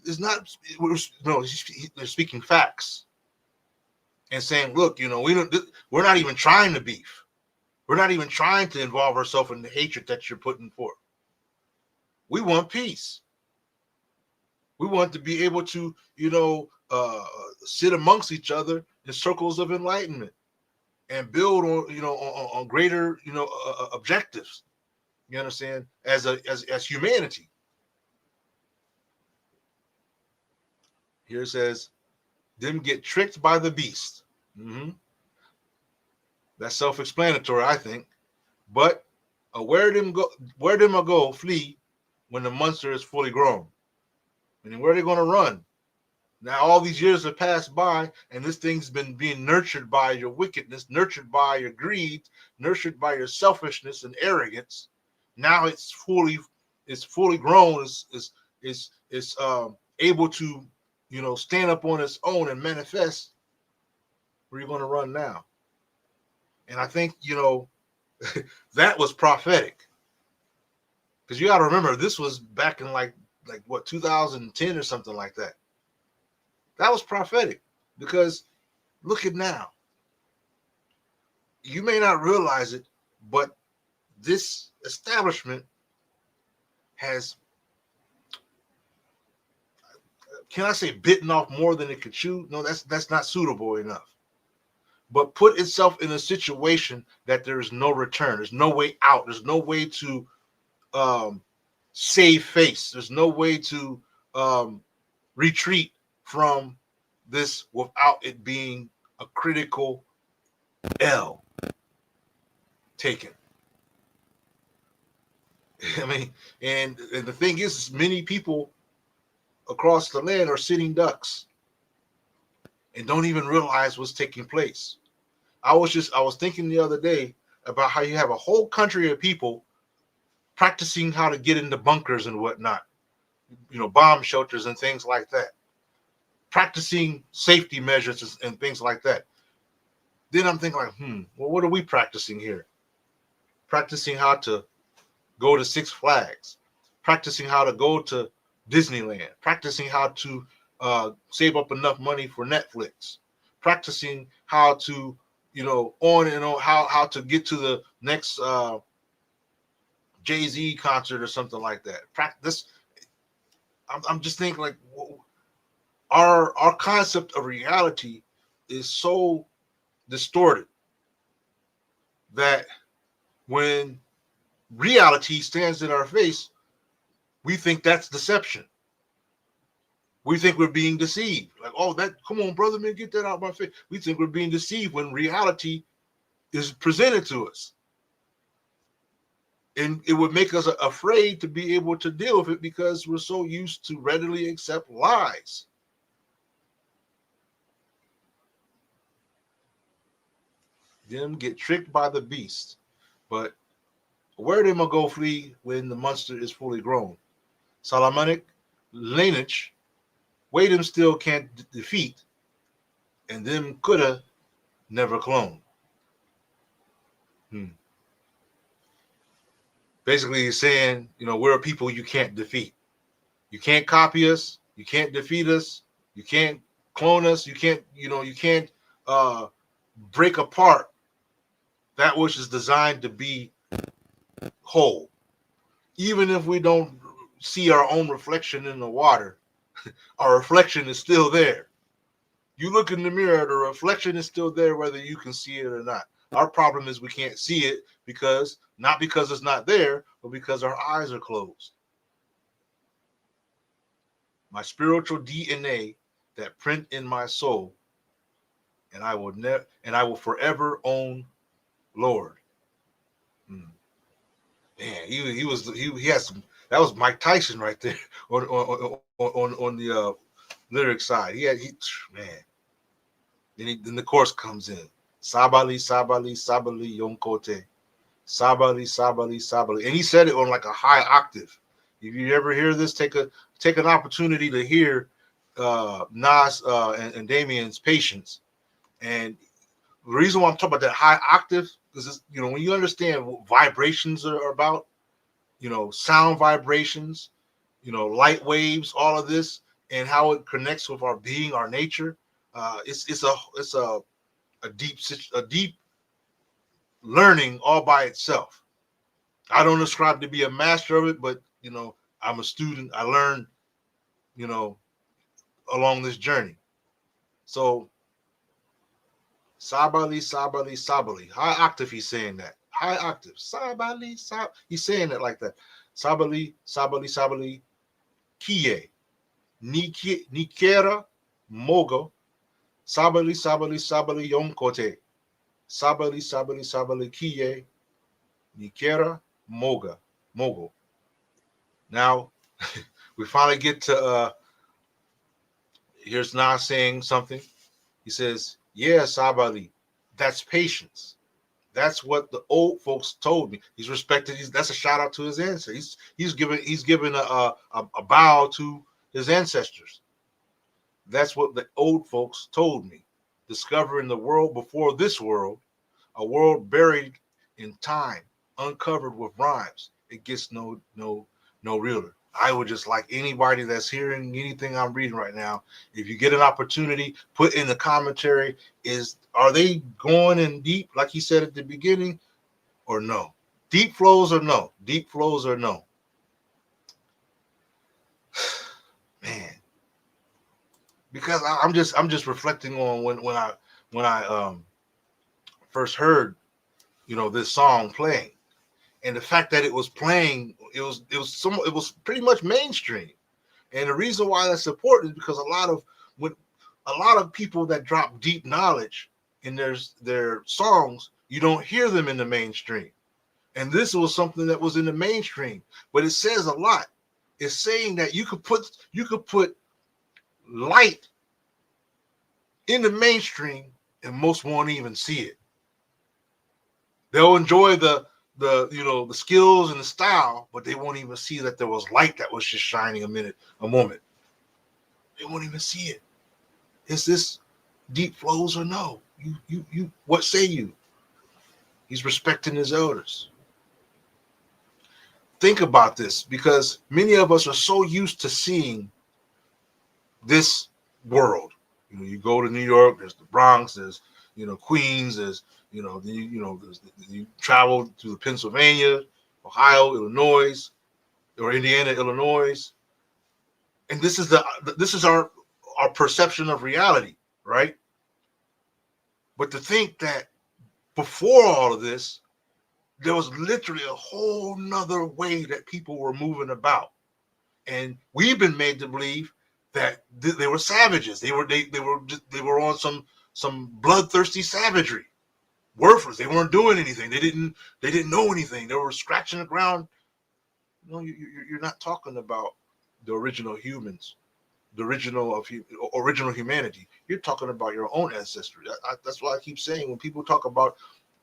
It's not. No, they're speaking facts and saying, "Look, we're not even trying to beef. We're not even trying to involve ourselves in the hatred that you're putting forth. We want peace. We want to be able to, sit amongst each other in circles of enlightenment and build on greater, objectives. You understand? As humanity." Here it says, "Them get tricked by the beast." That's self-explanatory, I think. But where them go flee when the monster is fully grown? And where are they going to run? Now all these years have passed by, and this thing's been being nurtured by your wickedness, nurtured by your greed, nurtured by your selfishness and arrogance. Now it's fully grown, is able to, stand up on its own and manifest. Where are you going to run now? And I think, that was prophetic. Because you got to remember, this was back in like what, 2010 or something like that. That was prophetic, because look at now. You may not realize it, but this establishment has, can I say, bitten off more than it could chew? No, that's not suitable enough. But put itself in a situation that there is no return. There's no way out. There's no way to save face. There's no way to retreat from this without it being a critical L taken. I mean, and the thing is, many people across the land are sitting ducks. and don't even realize what's taking place. I was thinking the other day about how you have a whole country of people practicing how to get into bunkers and whatnot, bomb shelters and things like that, practicing safety measures and things like that. Then I'm thinking like, well, what are we practicing here? Practicing how to go to Six Flags, practicing how to go to Disneyland, practicing how to save up enough money for Netflix, practicing how to, on and on, how to get to the next Jay-Z concert or something like that. Practice. I'm just thinking like our concept of reality is so distorted that when reality stands in our face, we think that's deception. We think we're being deceived. Like, oh, come on, brother, man, get that out of my face. We think we're being deceived when reality is presented to us. And it would make us afraid to be able to deal with it because we're so used to readily accept lies. Them get tricked by the beast. But where them a go flee when the monster is fully grown? Salamanic lineage, way them still can't defeat, and them coulda never clone. Basically, he's saying, we're a people you can't defeat. You can't copy us. You can't defeat us. You can't clone us. You can't, you can't break apart that which is designed to be whole. Even if we don't see our own reflection in the water, our reflection is still there. You look in the mirror, the reflection is still there whether you can see it or not. Our problem is we can't see it not because it's not there, but because our eyes are closed. My spiritual DNA that print in my soul, and I will forever own Lord. Man, he has some. That was Mike Tyson right there on the lyric side. Man. Then the chorus comes in. Sabali, sabali, sabali, yonkote. Sabali, sabali, sabali. And he said it on like a high octave. If you ever hear this, take an opportunity to hear Nas and Damien's Patience. And the reason why I'm talking about that high octave is, when you understand what vibrations are about, sound vibrations, light waves, all of this, and how it connects with our being, our nature. It's a deep learning all by itself. I don't ascribe to be a master of it, but I'm a student. I learn, along this journey. So sabali, sabali, sabali. High octave, he's saying that. High octave. Sabali, he's saying it like that. Sabali, sabali, sabali, kie. Nikera mogo. Sabali, sabali, sabali, yonkote. Sabali, sabali, sabali, kie. Nikera mogo. Now, we finally get to, here's Nas saying something. He says, yeah, sabali, that's patience. That's what the old folks told me. He's respected. That's a shout out to his ancestors. He's given a bow to his ancestors. That's what the old folks told me. Discovering the world before this world, a world buried in time, uncovered with rhymes. It gets no realer. I would just like anybody that's hearing anything I'm reading right now, if you get an opportunity, put in the commentary, are they going in deep, like he said at the beginning, or no? Deep flows or no? Deep flows or no? Man. Because I'm just reflecting on when I first heard this song playing, and the fact that it was playing, it was pretty much mainstream. And the reason why that's important is because a lot of people that drop deep knowledge in their songs, you don't hear them in the mainstream. And this was something that was in the mainstream, but it says a lot. It's saying that you could put light in the mainstream, and most won't even see it. They'll enjoy the the skills and the style, but they won't even see that there was light that was just shining a moment. They won't even see it. Is this deep flows or no? You what say you? He's respecting his elders. Think about this, because many of us are so used to seeing this world. You go to New York, there's the Bronx, there's Queens, there's you travel to the Pennsylvania, Ohio, Illinois, or Indiana, Illinois, and this is our perception of reality, right? But to think that before all of this, there was literally a whole nother way that people were moving about, and we've been made to believe that they were savages. They were on some bloodthirsty savagery, worthless. They weren't doing anything. They didn't know anything. They were scratching the ground. No, you're not talking about the original humans, the original humanity. You're talking about your own ancestry. That's why I keep saying, when people talk about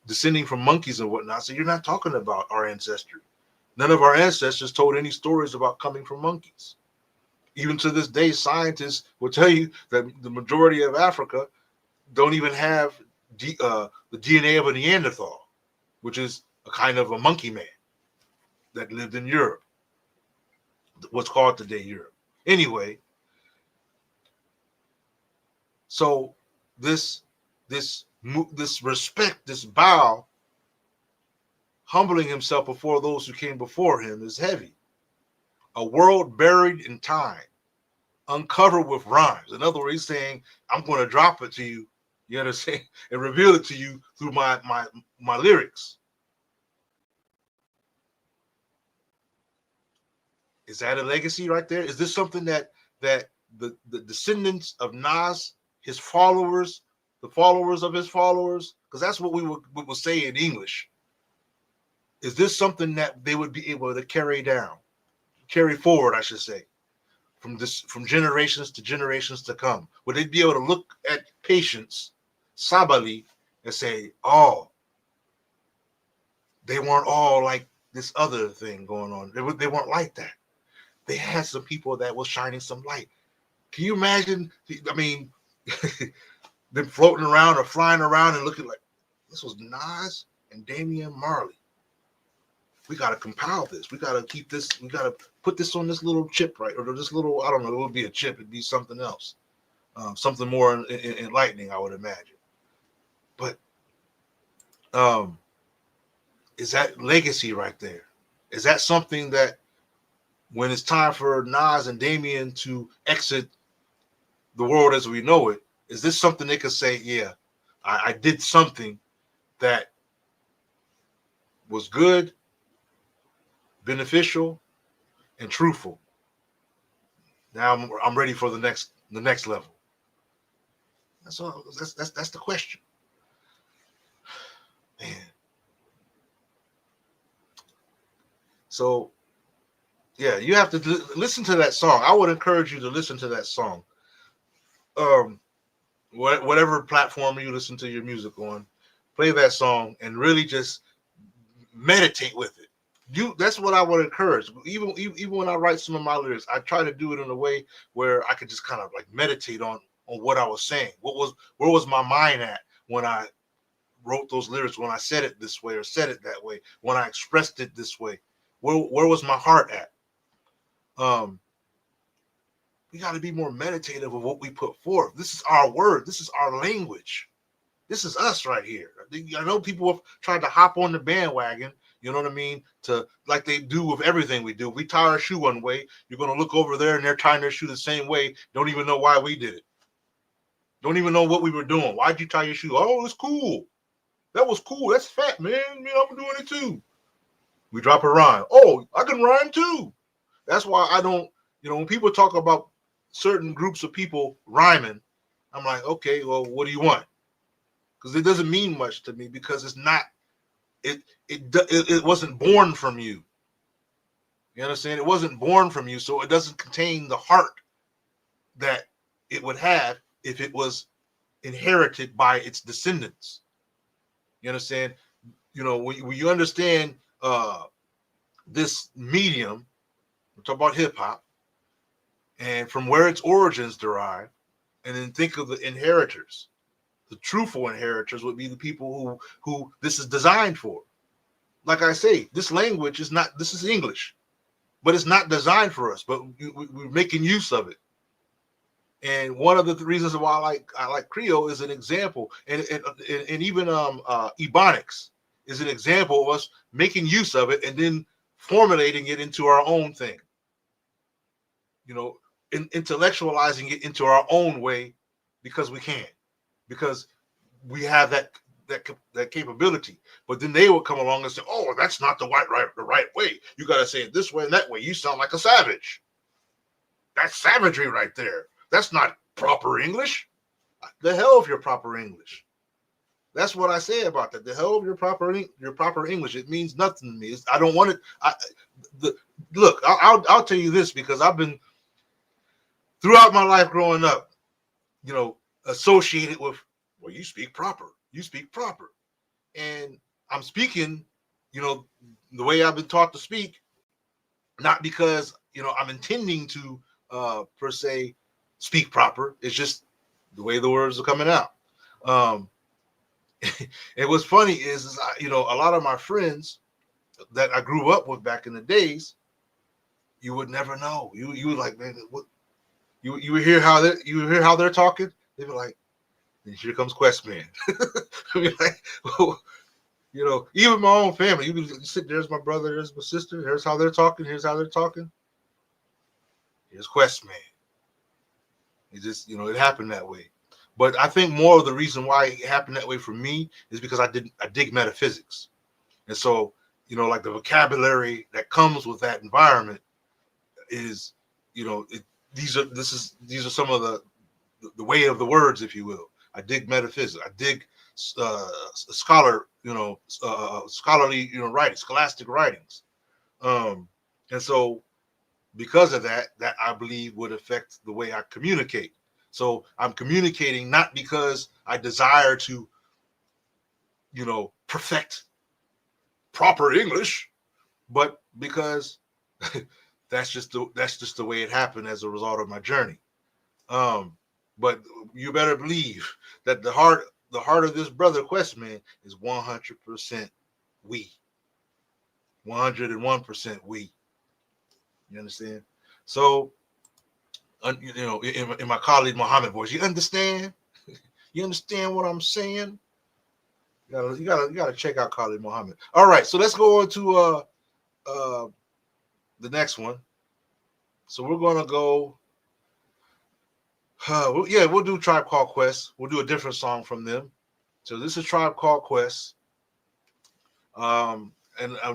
descending from monkeys and whatnot, so you're not talking about our ancestry. None of our ancestors told any stories about coming from monkeys. Even to this day, scientists will tell you that the majority of Africa don't even have the DNA of a Neanderthal, which is a kind of a monkey man that lived in Europe, what's called today Europe. Anyway, so this respect, this bow, humbling himself before those who came before him, is heavy. A world buried in time, uncovered with rhymes. In other words, he's saying, I'm going to drop it to you, you understand, and reveal it to you through my lyrics. Is that a legacy right there? Is this something that the descendants of Nas, his followers, the followers of his followers, because that's what we would say in English, is this something that they would be able to carry forward, I should say, from generations to come? Would they be able to look at patients, Sabali, and say, oh, they weren't all like this other thing going on. They weren't like that. They had some people that was shining some light. Can you imagine? I mean, them floating around or flying around and looking like, this was Nas and Damian Marley. We got to compile this. We got to keep this. We got to put this on this little chip, right? Or this little, I don't know, it would be a chip. It'd be something else. Something more enlightening, I would imagine. But is that legacy right there? Is that something that, when it's time for Nas and Damian to exit the world as we know it, is this something they could say, yeah, I did something that was good, beneficial, and truthful. Now I'm ready for the next level. That's all. That's the question, man. So yeah, you have to listen to that song. I would encourage you to listen to that song. Whatever platform you listen to your music on, play that song and really just meditate with it. That's what I would encourage. Even when I write some of my lyrics, I try to do it in a way where I could just kind of like meditate on what I was saying. Where was my mind at when I wrote those lyrics, when I said it this way or said it that way, when I expressed it this way? Where was my heart at? We got to be more meditative of what we put forth. This is our word. This is our language. This is us right here. I know people have tried to hop on the bandwagon, you know what I mean, to like they do with everything we do. If we tie our shoe one way, you're going to look over there and they're tying their shoe the same way. Don't even know why we did it. Don't even know what we were doing. Why'd you tie your shoe? Oh, it's cool. That was cool. That's fat, man. I'm doing it too. We drop a rhyme. Oh, I can rhyme too. That's why I don't, when people talk about certain groups of people rhyming, I'm like, okay, well, what do you want? Because it doesn't mean much to me, because it's not, it wasn't born from you. You understand? It wasn't born from you, so it doesn't contain the heart that it would have if it was inherited by its descendants. You understand? When you understand this medium, we're talking about hip hop, and from where its origins derive, and then think of the inheritors. The truthful inheritors would be the people who this is designed for. Like I say, this language is not. This is English, but it's not designed for us. But we're making use of it. And one of the reasons why I like Creole is an example, and even Ebonics is an example of us making use of it and then formulating it into our own thing. Intellectualizing it into our own way because we can, because we have that capability. But then they will come along and say, "Oh, that's not the right way. You got to say it this way and that way. You sound like a savage. That's savagery right there. That's not proper English." The hell of your proper English. That's what I say about that. The hell of your proper English. It means nothing to me. I don't want it. Look, I'll tell you this, because I've been throughout my life growing up, associated with, well, you speak proper. You speak proper. And I'm speaking, the way I've been taught to speak, not because, I'm intending to per se speak proper. It's just the way the words are coming out. And what's funny is a lot of my friends that I grew up with back in the days, you would never know. You would like, man, what you would hear how they're talking. They'd be like, and here comes Quest Man. I'd be like, well, even my own family, you sit, there's my brother, there's my sister, here's how they're talking, here's Quest Man. It just, it happened that way. But I think more of the reason why it happened that way for me is because I dig metaphysics. And so, like the vocabulary that comes with that environment is, these are some of the way of the words, if you will. I dig metaphysics. I dig scholarly, writing, scholastic writings. And so because of that I believe would affect the way I communicate. So I'm communicating not because I desire to, perfect proper English, but because that's just the way it happened as a result of my journey. But you better believe that the heart of this brother Questman is 100% we. 101% we. You understand? So, in my colleague Muhammad voice, you understand? You understand what I'm saying? You gotta check out Khalid Muhammad. All right, so let's go on to the next one. So we're gonna go. We'll do Tribe Called Quest. We'll do a different song from them. So this is Tribe Called Quest. And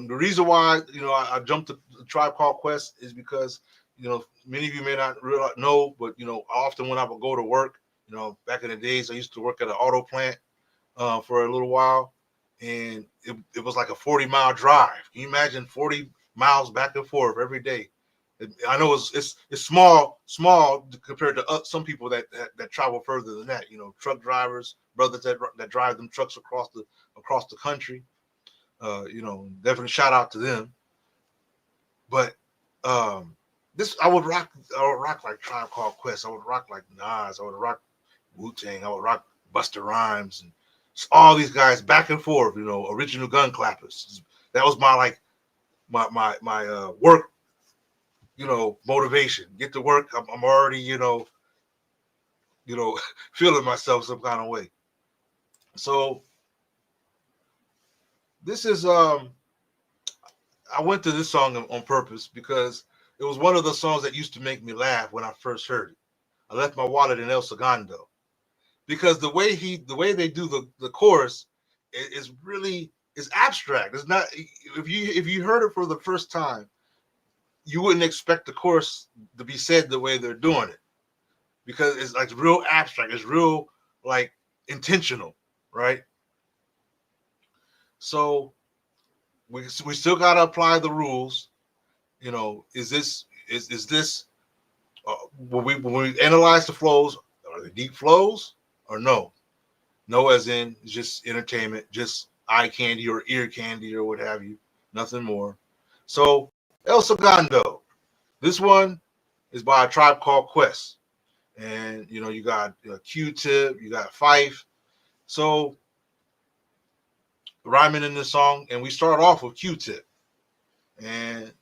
the reason why I jumped to Tribe Called Quest is because many of you may not know, but often when I would go to work, back in the days I used to work at an auto plant for a little while, and it was like a 40-mile drive. Can you imagine 40 miles back and forth every day? I know it's small compared to some people that travel further than that. Truck drivers, brothers that drive them trucks across the country. Definitely shout out to them. But this I would rock like Tribe Called Quest. I would rock like Nas. I would rock Wu-Tang. I would rock Busta Rhymes and all these guys back and forth. Original gun clappers. That was my work. Motivation. Get to work. I'm already, feeling myself some kind of way. So this is I went to this song on purpose because it was one of the songs that used to make me laugh when I first heard it. I left my wallet in El Segundo because the way they do the chorus is really abstract. It's not, if you heard it for the first time, you wouldn't expect the chorus to be said the way they're doing it, because it's like real abstract. It's real like intentional, right? So we still got to apply the rules. Is this when we analyze the flows, are they deep flows or no? No, as in just entertainment, just eye candy or ear candy or what have you. Nothing more. So El Segundo. This one is by a tribe called Quest. And you got Q-Tip, you got Fife. So rhyming in this song, and we start off with Q-Tip. And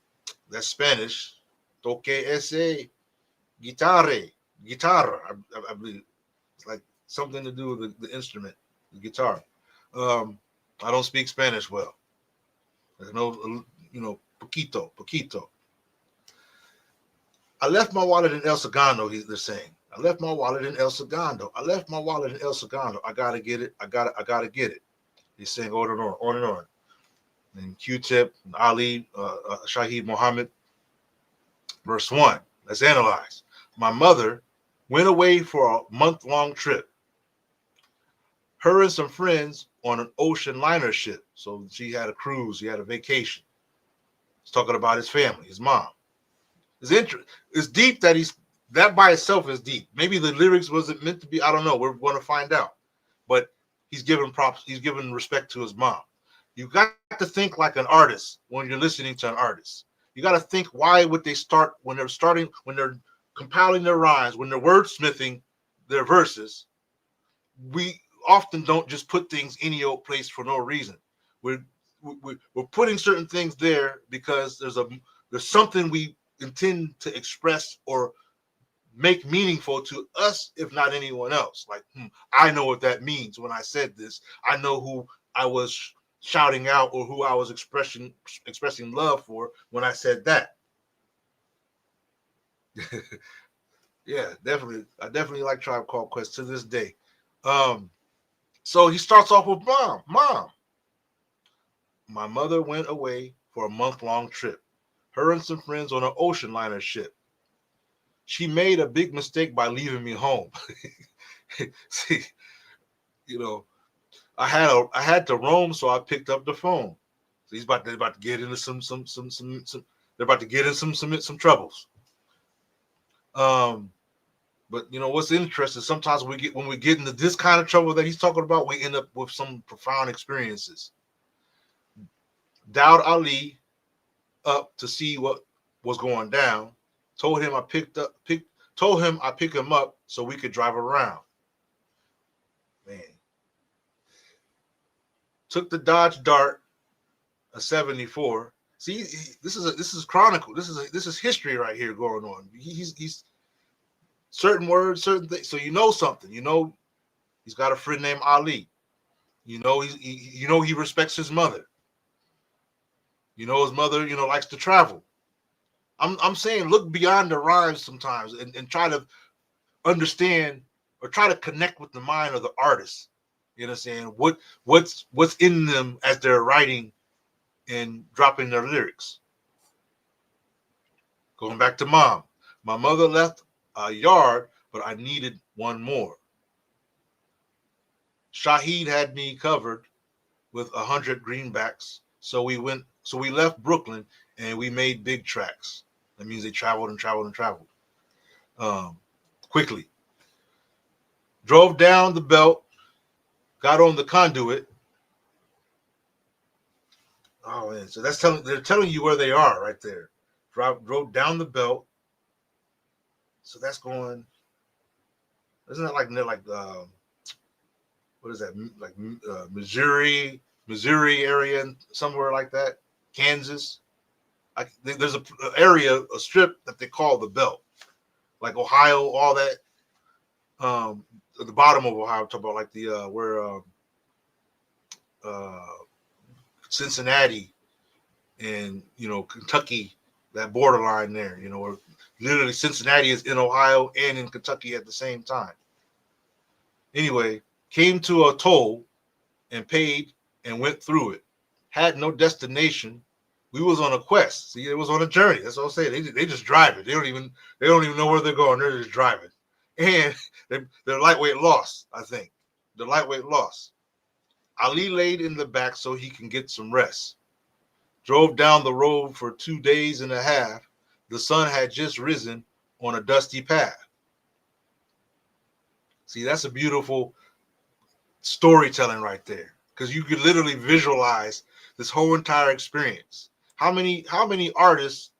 that's Spanish. Toque ese guitarre. Guitarra, I believe. It's like something to do with the instrument, the guitar. I don't speak Spanish well. There's no, poquito. I left my wallet in El Segundo, they're saying. I left my wallet in El Segundo. I left my wallet in El Segundo. I gotta get it. I gotta get it. He's saying on and on and on. And Q-Tip, Ali, Shaheed Muhammad. Verse 1. Let's analyze. My mother went away for a month-long trip. Her and some friends on an ocean liner ship. So she had a cruise. She had a vacation. He's talking about his family, his mom. It's deep that by itself is deep. Maybe the lyrics wasn't meant to be. I don't know. We're going to find out. But he's giving props. He's giving respect to his mom. You got to think like an artist when you're listening to an artist. You got to think, why would they start when they're compiling their rhymes, when they're wordsmithing their verses? We often don't just put things any old place for no reason. We're putting certain things there because there's something we intend to express or make meaningful to us, if not anyone else. Like, I know what that means when I said this. I know who I was shouting out or who I was expressing love for when I said that. Yeah, definitely. I definitely like Tribe Called Quest to this day. So he starts off with Mom. My mother went away for a month-long trip. Her and some friends on an ocean liner ship. She made a big mistake by leaving me home. See, I had to roam, so I picked up the phone. So they're about to get into some they're about to get in some troubles. But what's interesting, sometimes when we get into this kind of trouble that he's talking about, we end up with some profound experiences. Dowd Ali up to see what was going down. Told him I pick him up so we could drive around. Man. Took the Dodge Dart, a 74. See, this is chronicle. This is history right here going on. He's certain words, certain things. So something. He's got a friend named Ali. He respects his mother. His mother, likes to travel. I'm saying look beyond the rhymes sometimes and try to understand or try to connect with the mind of the artist. You know what I'm saying? What's in them as they're writing and dropping their lyrics. Going back to Mom. My mother left a yard, but I needed one more. Shaheed had me covered with 100 greenbacks. So we left Brooklyn and we made big tracks. That means they traveled and traveled and traveled. Quickly. Drove down the belt, got on the conduit. Oh man, so they're telling you where they are right there. Drove down the belt. So that's going. Isn't that like what is that? Like Missouri area, somewhere like that. Kansas. There's a strip that they call the belt, like Ohio, all that. At the bottom of Ohio, I'm talking about like the where Cincinnati and Kentucky, that borderline there. Where literally Cincinnati is in Ohio and in Kentucky at the same time. Anyway, came to a toll and paid and went through it. Had no destination. We was on a quest. See, it was on a journey. That's what I'm saying. They just drive it. They don't even know where they're going. They're just driving. And they're lightweight lost, I think. They're lightweight lost. Ali laid in the back so he can get some rest. Drove down the road for 2 days and a half. The sun had just risen on a dusty path. See, that's a beautiful storytelling right there, because you could literally visualize this whole entire experience. How many artists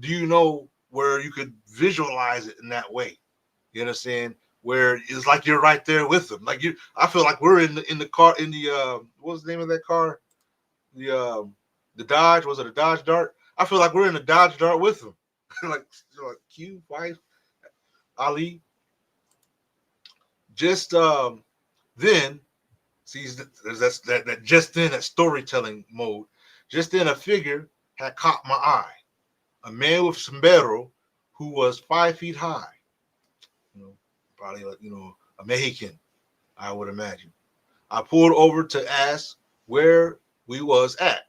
do you know where you could visualize it in that way? You understand? Where it's like you're right there with them. Like I feel like we're in the car in the what was the name of that car? The Dodge, was it a Dodge Dart? I feel like we're in the Dodge Dart with them. like Q, wife, Ali. Just then, see, that's that just then, that storytelling mode. Just then, a figure had caught my eye. A man with sombrero who was 5 feet high. You know, probably a Mexican, I would imagine. I pulled over to ask where we was at.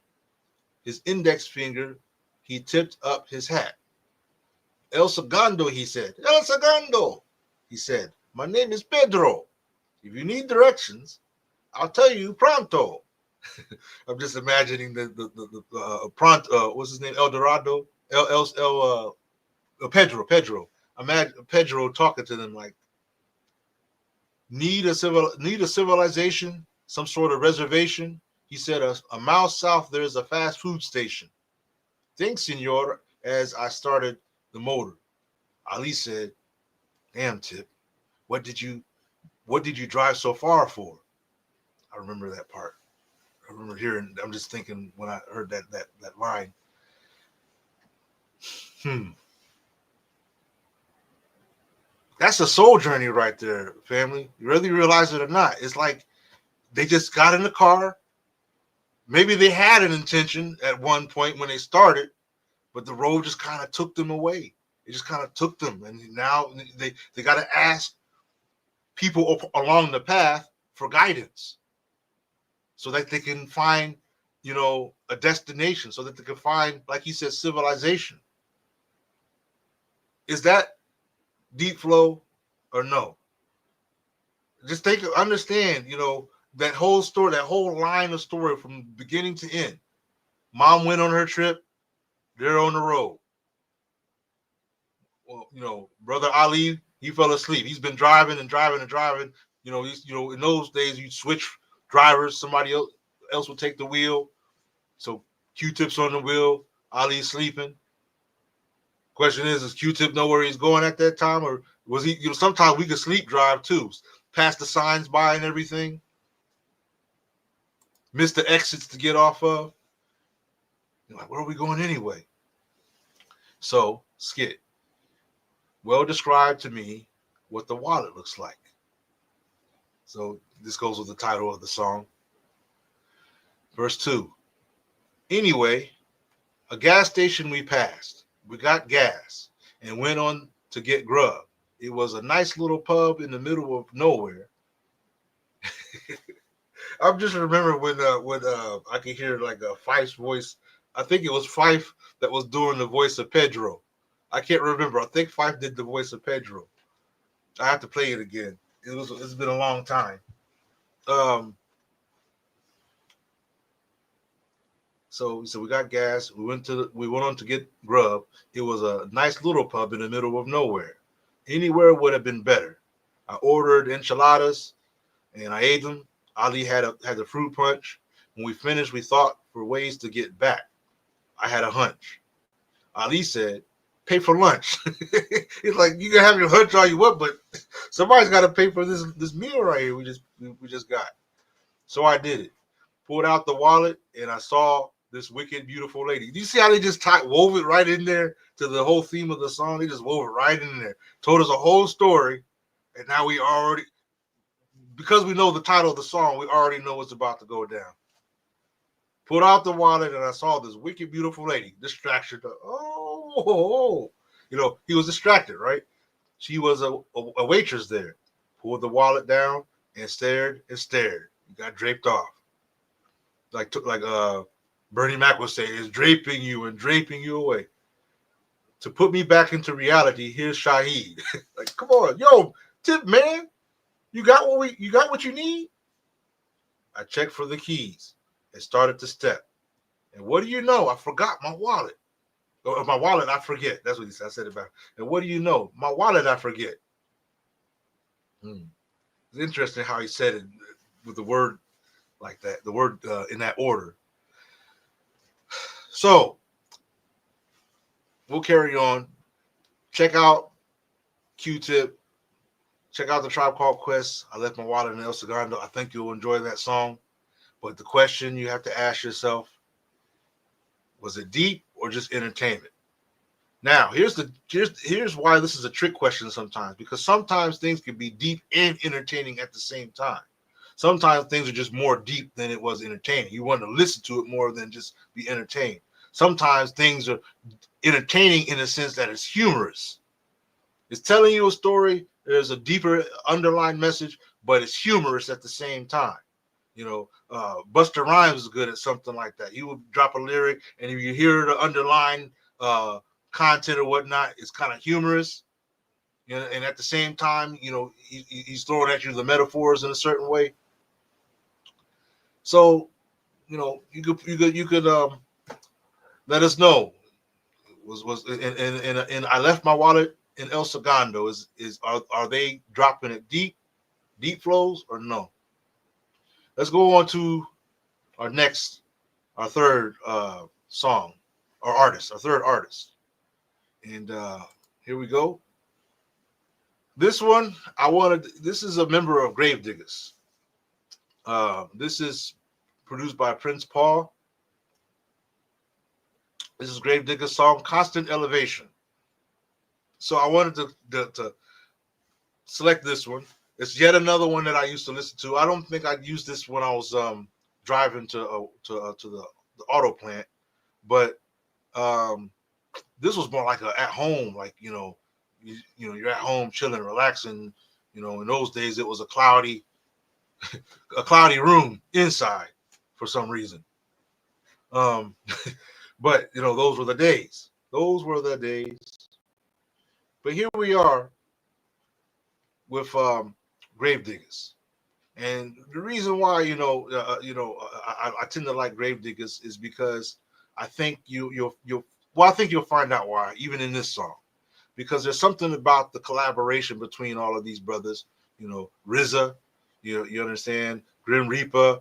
His index finger, he tipped up his hat. El Segundo, he said. El Segundo, he said. My name is Pedro. If you need directions, I'll tell you pronto. I'm just imagining the pronto. What's his name? El Dorado. Pedro. Pedro. Imagine Pedro talking to them like, need a civilization, some sort of reservation. He said, a mile south there's a fast food station. Thanks, senor. As I started the motor, Ali said, "Damn, Tip, what did you drive so far for?" I remember that part. I remember hearing. I'm just thinking when I heard that line. That's a soul journey right there, family. You really realize it or not? It's like they just got in the car. Maybe they had an intention at one point when they started, but the road just kind of took them away. It just kind of took them, and now they got to ask people along the path for guidance, so that they can find, a destination, so that they can find, like he said, civilization. Is that deep flow or no? Just understand, that whole story, that whole line of story from beginning to end. Mom went on her trip. They're on the road. Well, brother Ali, he fell asleep. He's been driving and driving and driving. In those days you switch drivers. Somebody else would take the wheel. So Q-Tip's on the wheel. Ali's sleeping. Question is, does Q-Tip know where he's going at that time, or was he? Sometimes we could sleep drive too, pass the signs by and everything, miss the exits to get off of. You're like, where are we going anyway? So, Skit, well, describe to me what the wallet looks like. So this goes with the title of the song. Verse 2. Anyway, a gas station we passed. We got gas and went on to get grub. It was a nice little pub in the middle of nowhere. I'm just remembering when I could hear like a Fife's voice. I think it was Fife that was doing the voice of Pedro. I can't remember. I think Fife did the voice of Pedro. I have to play it again. It's been a long time. So we got gas. We went on to get grub. It was a nice little pub in the middle of nowhere. Anywhere would have been better. I ordered enchiladas and I ate them. Ali had the fruit punch. When we finished, we thought for ways to get back. I had a hunch. Ali said, "Pay for lunch." He's like, "You can have your hunch all you want, but somebody's got to pay for this meal right here. We just got." So I did it. Pulled out the wallet and I saw this wicked, beautiful lady. Do you see how they just wove it right in there to the whole theme of the song? They just wove it right in there. Told us a whole story, and now we already, because we know the title of the song, we already know what's about to go down. Pulled out the wallet and I saw this wicked, beautiful lady. Distraction. He was distracted, right? She was a waitress there. Pulled the wallet down and stared and stared. He got draped off. Like Bernie Mac would say, is draping you and draping you away. To put me back into reality, here's Shaheed. Like, come on, yo, Tip, man, you got what you need. I checked for the keys and started to step. And what do you know? I forgot my wallet. Or my wallet, I forget. That's what he said. I said it back. And what do you know? My wallet, I forget. It's interesting how he said it with the word like that, the word in that order. So we'll carry on. Check out Q-Tip. Check out the Tribe Called Quest. I Left My Wallet in El Segundo. I think you'll enjoy that song. But the question you have to ask yourself, was it deep or just entertainment? Now, here's why this is a trick question sometimes, because sometimes things can be deep and entertaining at the same time. Sometimes things are just more deep than it was entertaining. You want to listen to it more than just be entertained. Sometimes things are entertaining in the sense that it's humorous. It's telling you a story. There's a deeper underlying message, but it's humorous at the same time. Buster Rhymes is good at something like that. He would drop a lyric, and if you hear the underlying content or whatnot, it's kind of humorous. And at the same time, he's throwing at you the metaphors in a certain way. So, you could let us know. Was and I left my wallet in El Segundo. Are they dropping it deep flows or no? Let's go on to our third song, our third artist. And here we go. This one, this is a member of Gravediggers. This is produced by Prince Paul. This is Gravediggers' song, Constant Elevation. So I wanted to select this one. It's yet another one that I used to listen to. I don't think I used this when I was driving to the auto plant, but this was more like at home, like you're at home chilling, relaxing. In those days it was a cloudy room inside for some reason. But those were the days. Those were the days. But here we are with Gravediggers. And the reason why I tend to like Gravediggers is because I think you'll find out why, even in this song, because there's something about the collaboration between all of these brothers. RZA, you understand, Grim Reaper.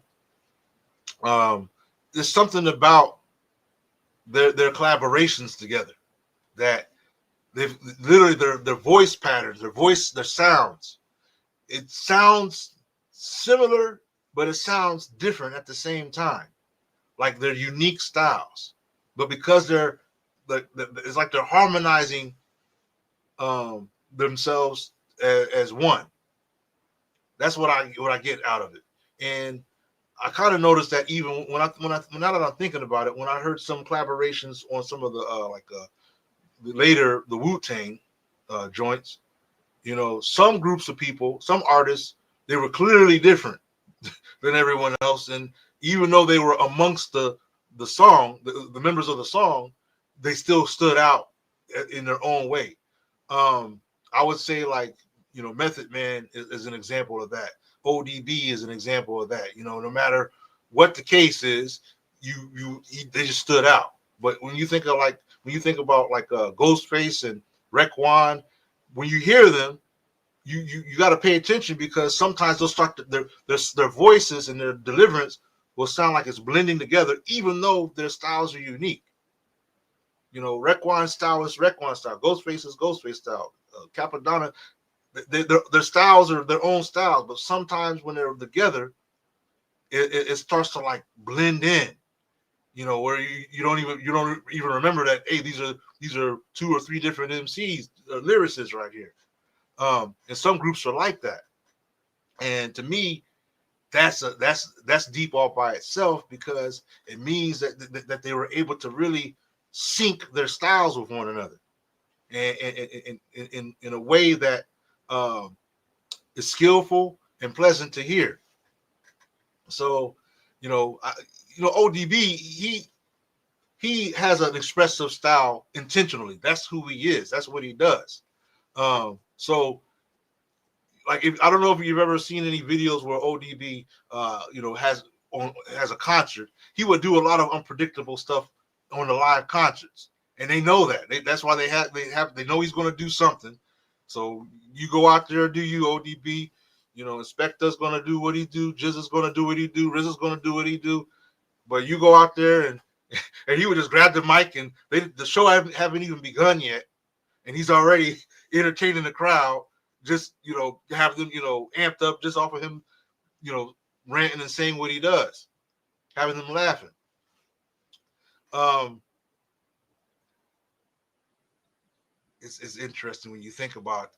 There's something about their collaborations together that they've literally their voice patterns, their sounds. It sounds similar, but it sounds different at the same time. Like they're unique styles, but because it's like they're harmonizing themselves as one. That's what I get out of it, and I kind of noticed that even now that I'm thinking about it, when I heard some collaborations on some of the later the Wu-Tang joints, some groups of people, some artists, they were clearly different than everyone else, and even though they were amongst the song, the members of the song, they still stood out in their own way. I would say Method Man is an example of that. ODB is an example of that. No matter what the case is, they just stood out. But when you think about Ghostface and Raekwon, when you hear them, you got to pay attention, because sometimes they'll start their voices and their deliverance will sound like it's blending together, even though their styles are unique. Raekwon style is Raekwon style, Ghostface is Ghostface style, Capadonna. Their styles are their own styles, but sometimes when they're together, it starts to blend in. Where you don't even remember that. Hey, these are 2 or 3 different MCs, lyricists right here. And some groups are like that. And to me, that's deep all by itself, because it means that they were able to really sync their styles with one another, and in a way that is skillful and pleasant to hear. So, ODB, he has an expressive style intentionally. That's who he is. That's what he does. So, I don't know if you've ever seen any videos where ODB, has a concert. He would do a lot of unpredictable stuff on the live concerts, and they know that. That's why they know he's going to do something. So you go out there, do you, ODB? Inspector's gonna do what he do, Jizz is gonna do what he do, Riz is gonna do what he do. But you go out there and he would just grab the mic and the show haven't even begun yet, and he's already entertaining the crowd. Just have them amped up just off of him, ranting and saying what he does, having them laughing. It's interesting when you think about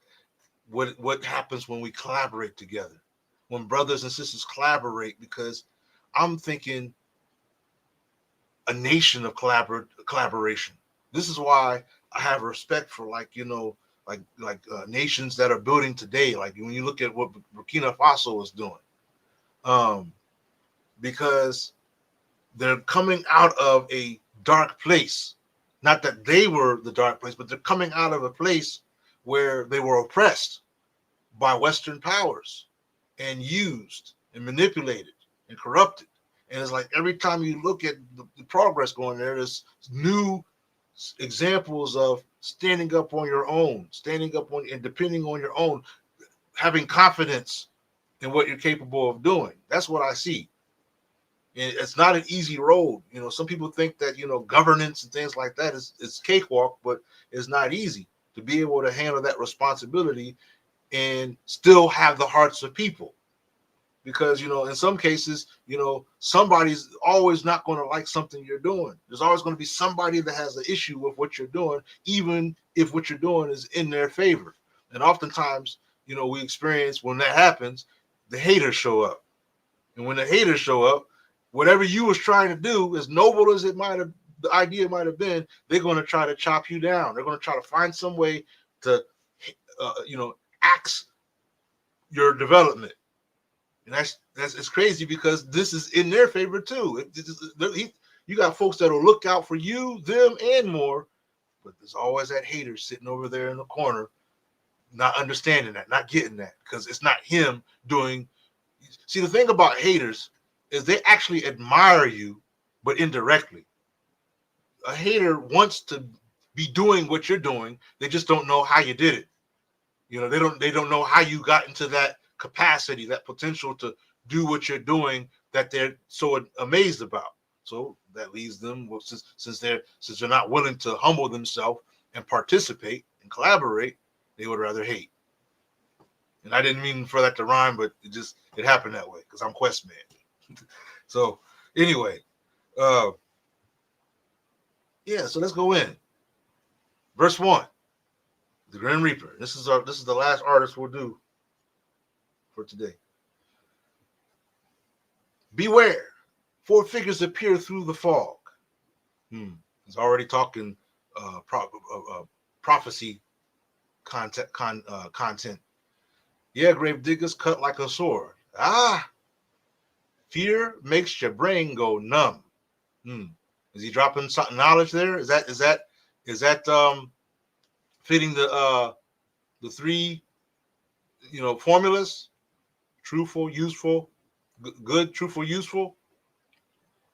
what happens when we collaborate together, when brothers and sisters collaborate, because I'm thinking a nation of collaboration. This is why I have respect for nations that are building today. Like when you look at what Burkina Faso is doing, because they're coming out of a dark place. Not that they were the dark place, but they're coming out of a place where they were oppressed by Western powers and used and manipulated and corrupted. And it's like every time you look at the progress going there, there's new examples of standing up on your own, standing up on and depending on your own, having confidence in what you're capable of doing. That's what I see. And it's not an easy road. Some people think that, governance and things like that is cakewalk, but it's not easy to be able to handle that responsibility and still have the hearts of people. Because, in some cases, somebody's always not going to like something you're doing. There's always going to be somebody that has an issue with what you're doing, even if what you're doing is in their favor. And oftentimes, we experience when that happens, the haters show up. And when the haters show up, whatever you was trying to do, as noble as the idea might have been, they're going to try to chop you down. They're going to try to find some way to, axe your development. And it's crazy because this is in their favor too. You got folks that will look out for you, them, and more, but there's always that hater sitting over there in the corner, not understanding that, not getting that, because it's not him doing. See, the thing about haters is they actually admire you, but indirectly. A hater wants to be doing what you're doing. They just don't know how you did it. They don't know how you got into that capacity, that potential to do what you're doing that they're so amazed about. So that leaves them, well, since they're not willing to humble themselves and participate and collaborate, they would rather hate. And I didn't mean for that to rhyme, but it happened that way because I'm Quest Man. So anyway, so let's go in. Verse 1, the Grim Reaper. This is the last artist we'll do for today. Beware, 4 figures appear through the fog. He's already talking prophecy content. Yeah, grave diggers cut like a sword. Fear makes your brain go numb. Is he dropping something knowledge there? Is that fitting the 3 formulas? Truthful, useful, good, truthful, useful.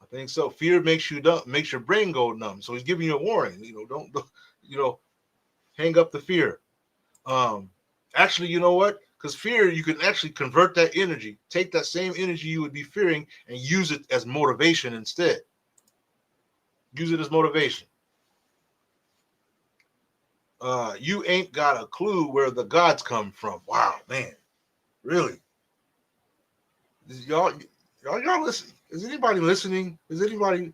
I think so. Fear makes your brain go numb. So he's giving you a warning. Don't hang up the fear. Actually, you know what? Because fear, you can actually convert that energy, take that same energy you would be fearing, and use it as motivation instead. Use it as motivation. You ain't got a clue where the gods come from. Wow, man, really? Y'all listen. Is anybody listening? Is anybody?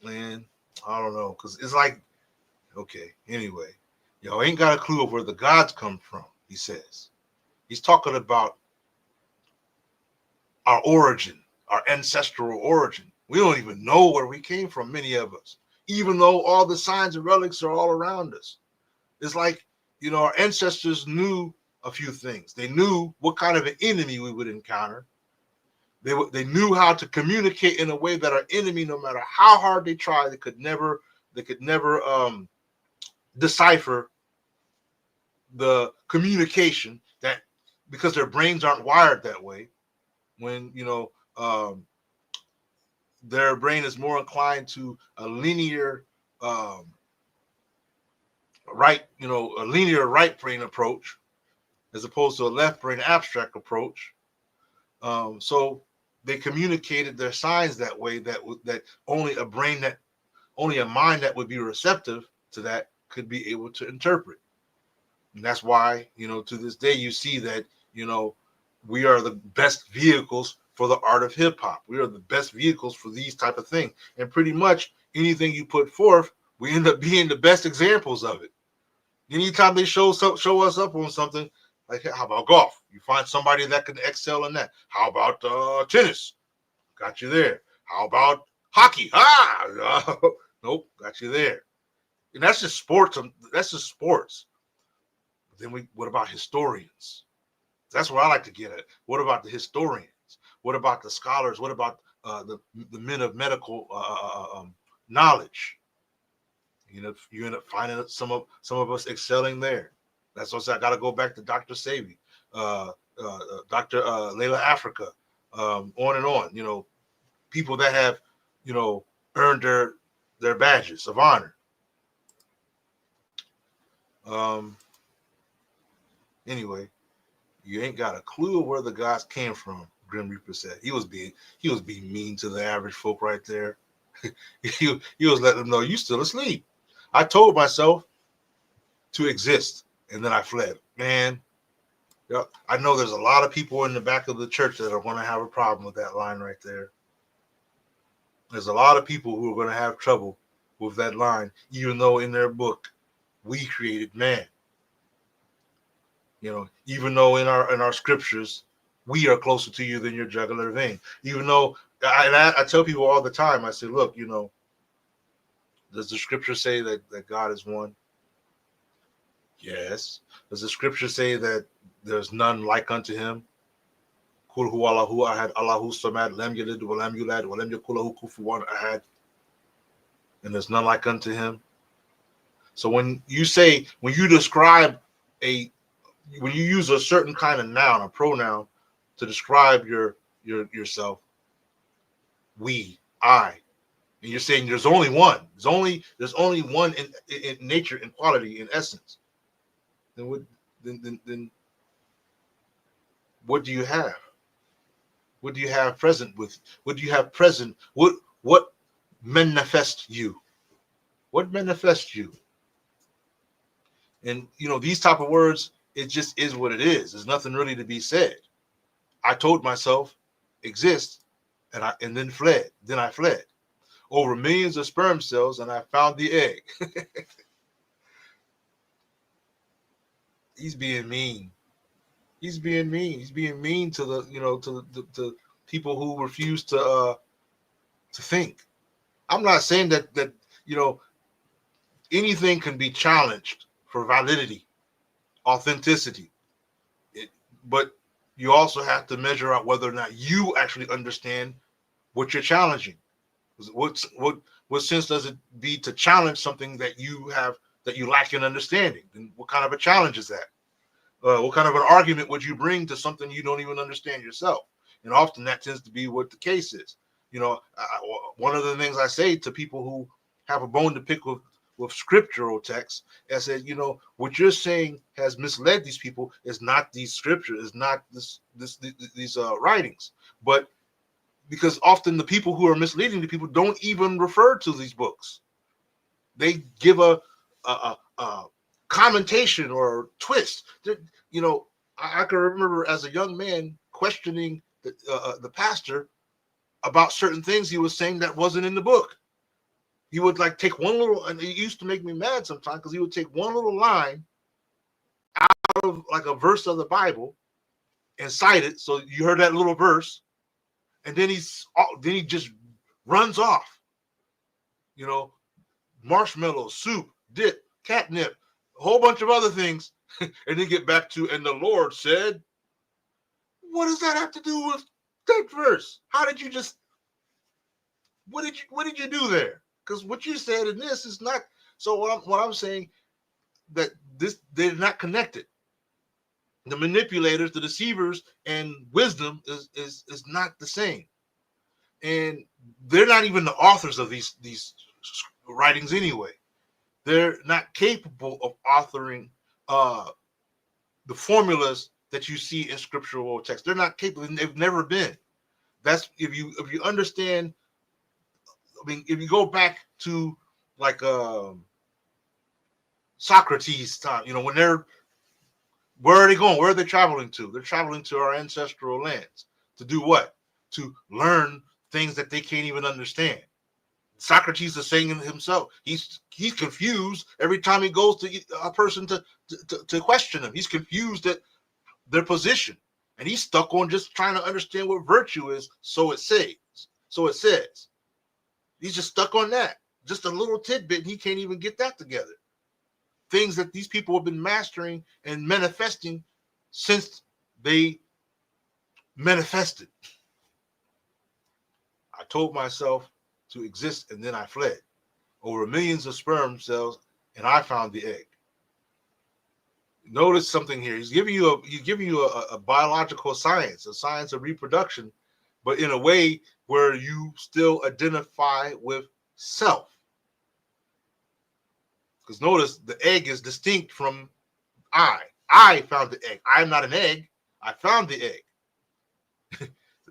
Man, I don't know, because it's like, okay, anyway, y'all ain't got a clue of where the gods come from, he says. He's talking about our origin, our ancestral origin. We don't even know where we came from, many of us, even though all the signs and relics are all around us. It's like, our ancestors knew a few things. They knew what kind of an enemy we would encounter. They knew how to communicate in a way that our enemy, no matter how hard they try, they could never decipher the communication, that because their brains aren't wired that way. When their brain is more inclined to a linear right brain approach, as opposed to a left brain abstract approach. So they communicated their signs that way. That only a mind that would be receptive to that could be able to interpret. And that's why, to this day, you see that, we are the best vehicles for the art of hip hop. We are the best vehicles for these type of things. And pretty much anything you put forth, we end up being the best examples of it. Anytime they show us up on something, like how about golf? You find somebody that can excel in that. How about tennis? Got you there. How about hockey? Nope, got you there. And that's just sports. That's just sports. But then what about historians? That's what I like to get at. What about the historians? What about the scholars? What about the men of medical knowledge? You end up finding some of us excelling there. That's what I got to go back to Dr. Sabi, Dr. Layla Africa, on and on. People that have, earned their badges of honor. Anyway, you ain't got a clue of where the guys came from. Grim Reaper said he was being mean to the average folk right there. he was letting them know you still asleep. I told myself to exist, and then I fled. Man, I know there's a lot of people in the back of the church that are going to have a problem with that line right there. There's a lot of people who are going to have trouble with that line, even though in their book, we created man. Even though in our scriptures, we are closer to you than your jugular vein. Even though I tell people all the time, I say, look, does the scripture say that God is one? Yes. Does the scripture say that there's none like unto him? Kul hu Allahu ahad, Allahu samad, lam yalid wa lam yulad wa lam yakul lahu kufuwan ahad. And there's none like unto him. So when you describe when you use a certain kind of noun, a pronoun, to describe yourself, we, I, and you're saying there's only one. There's only one in nature, in quality, in essence. Then what do you have? What do you have present with? What do you have present? What manifests you? What manifests you? And these type of words, it just is what it is. There's nothing really to be said. I told myself, exist, and then fled. Then I fled over millions of sperm cells, and I found the egg. He's being mean. He's being mean. He's being mean to the people who refuse to think. I'm not saying that anything can be challenged for validity, authenticity, but you also have to measure out whether or not you actually understand what you're challenging. What sense does it be to challenge something that you lack in understanding? Then what kind of a challenge is that? What kind of an argument would you bring to something you don't even understand yourself? And often that tends to be what the case is. One of the things I say to people who have a bone to pick with scriptural texts, I said, what you're saying has misled these people is not these scriptures, is not these writings, but because often the people who are misleading the people don't even refer to these books. They give a commentation or twist. I can remember as a young man questioning the pastor about certain things he was saying that wasn't in the book. He would take one little, and it used to make me mad sometimes because he would take one little line out of a verse of the Bible and cite it. So you heard that little verse, and then he just runs off. Marshmallows, soup, dip, catnip, a whole bunch of other things, and then get back to, and the Lord said, what does that have to do with that verse? What did you do there? Because what you said in this is not. So what I'm saying, that they're not connected. The manipulators, the deceivers, and wisdom is not the same, and they're not even the authors of these writings anyway. They're not capable of authoring the formulas that you see in scriptural text. They're not capable. They've never been. That's if you understand. I mean, if you go back to like Socrates' time, when where are they going? Where are they traveling to? They're traveling to our ancestral lands to do what? To learn things that they can't even understand. Socrates is saying himself, he's confused every time he goes to a person to question him. He's confused at their position, and he's stuck on just trying to understand what virtue is. So it says. He's just stuck on that. Just a little tidbit, and he can't even get that together. Things that these people have been mastering and manifesting since they manifested. I told myself to exist, and then I fled. Over millions of sperm cells, and I found the egg. Notice something here. He's giving you a biological science, a science of reproduction, but in a way where you still identify with self. Because notice the egg is distinct from I. I found the egg. I'm not an egg. I found the egg.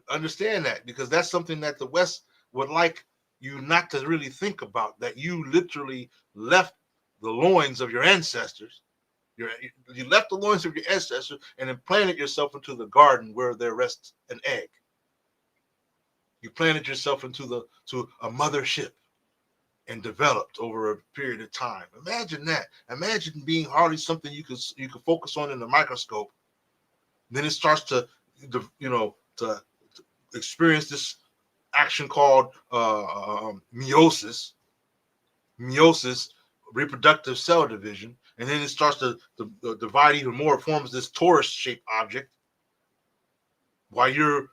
Understand that, because that's something that the West would like you not to really think about, that you literally left the loins of your ancestors. You left the loins of your ancestors and implanted yourself into the garden where there rests an egg. You planted yourself to a mothership and developed over a period of time. Imagine that. Imagine being hardly something you could focus on in the microscope. Then it starts to experience this action called meiosis, reproductive cell division, and then it starts to divide even more. It forms this torus-shaped object while you're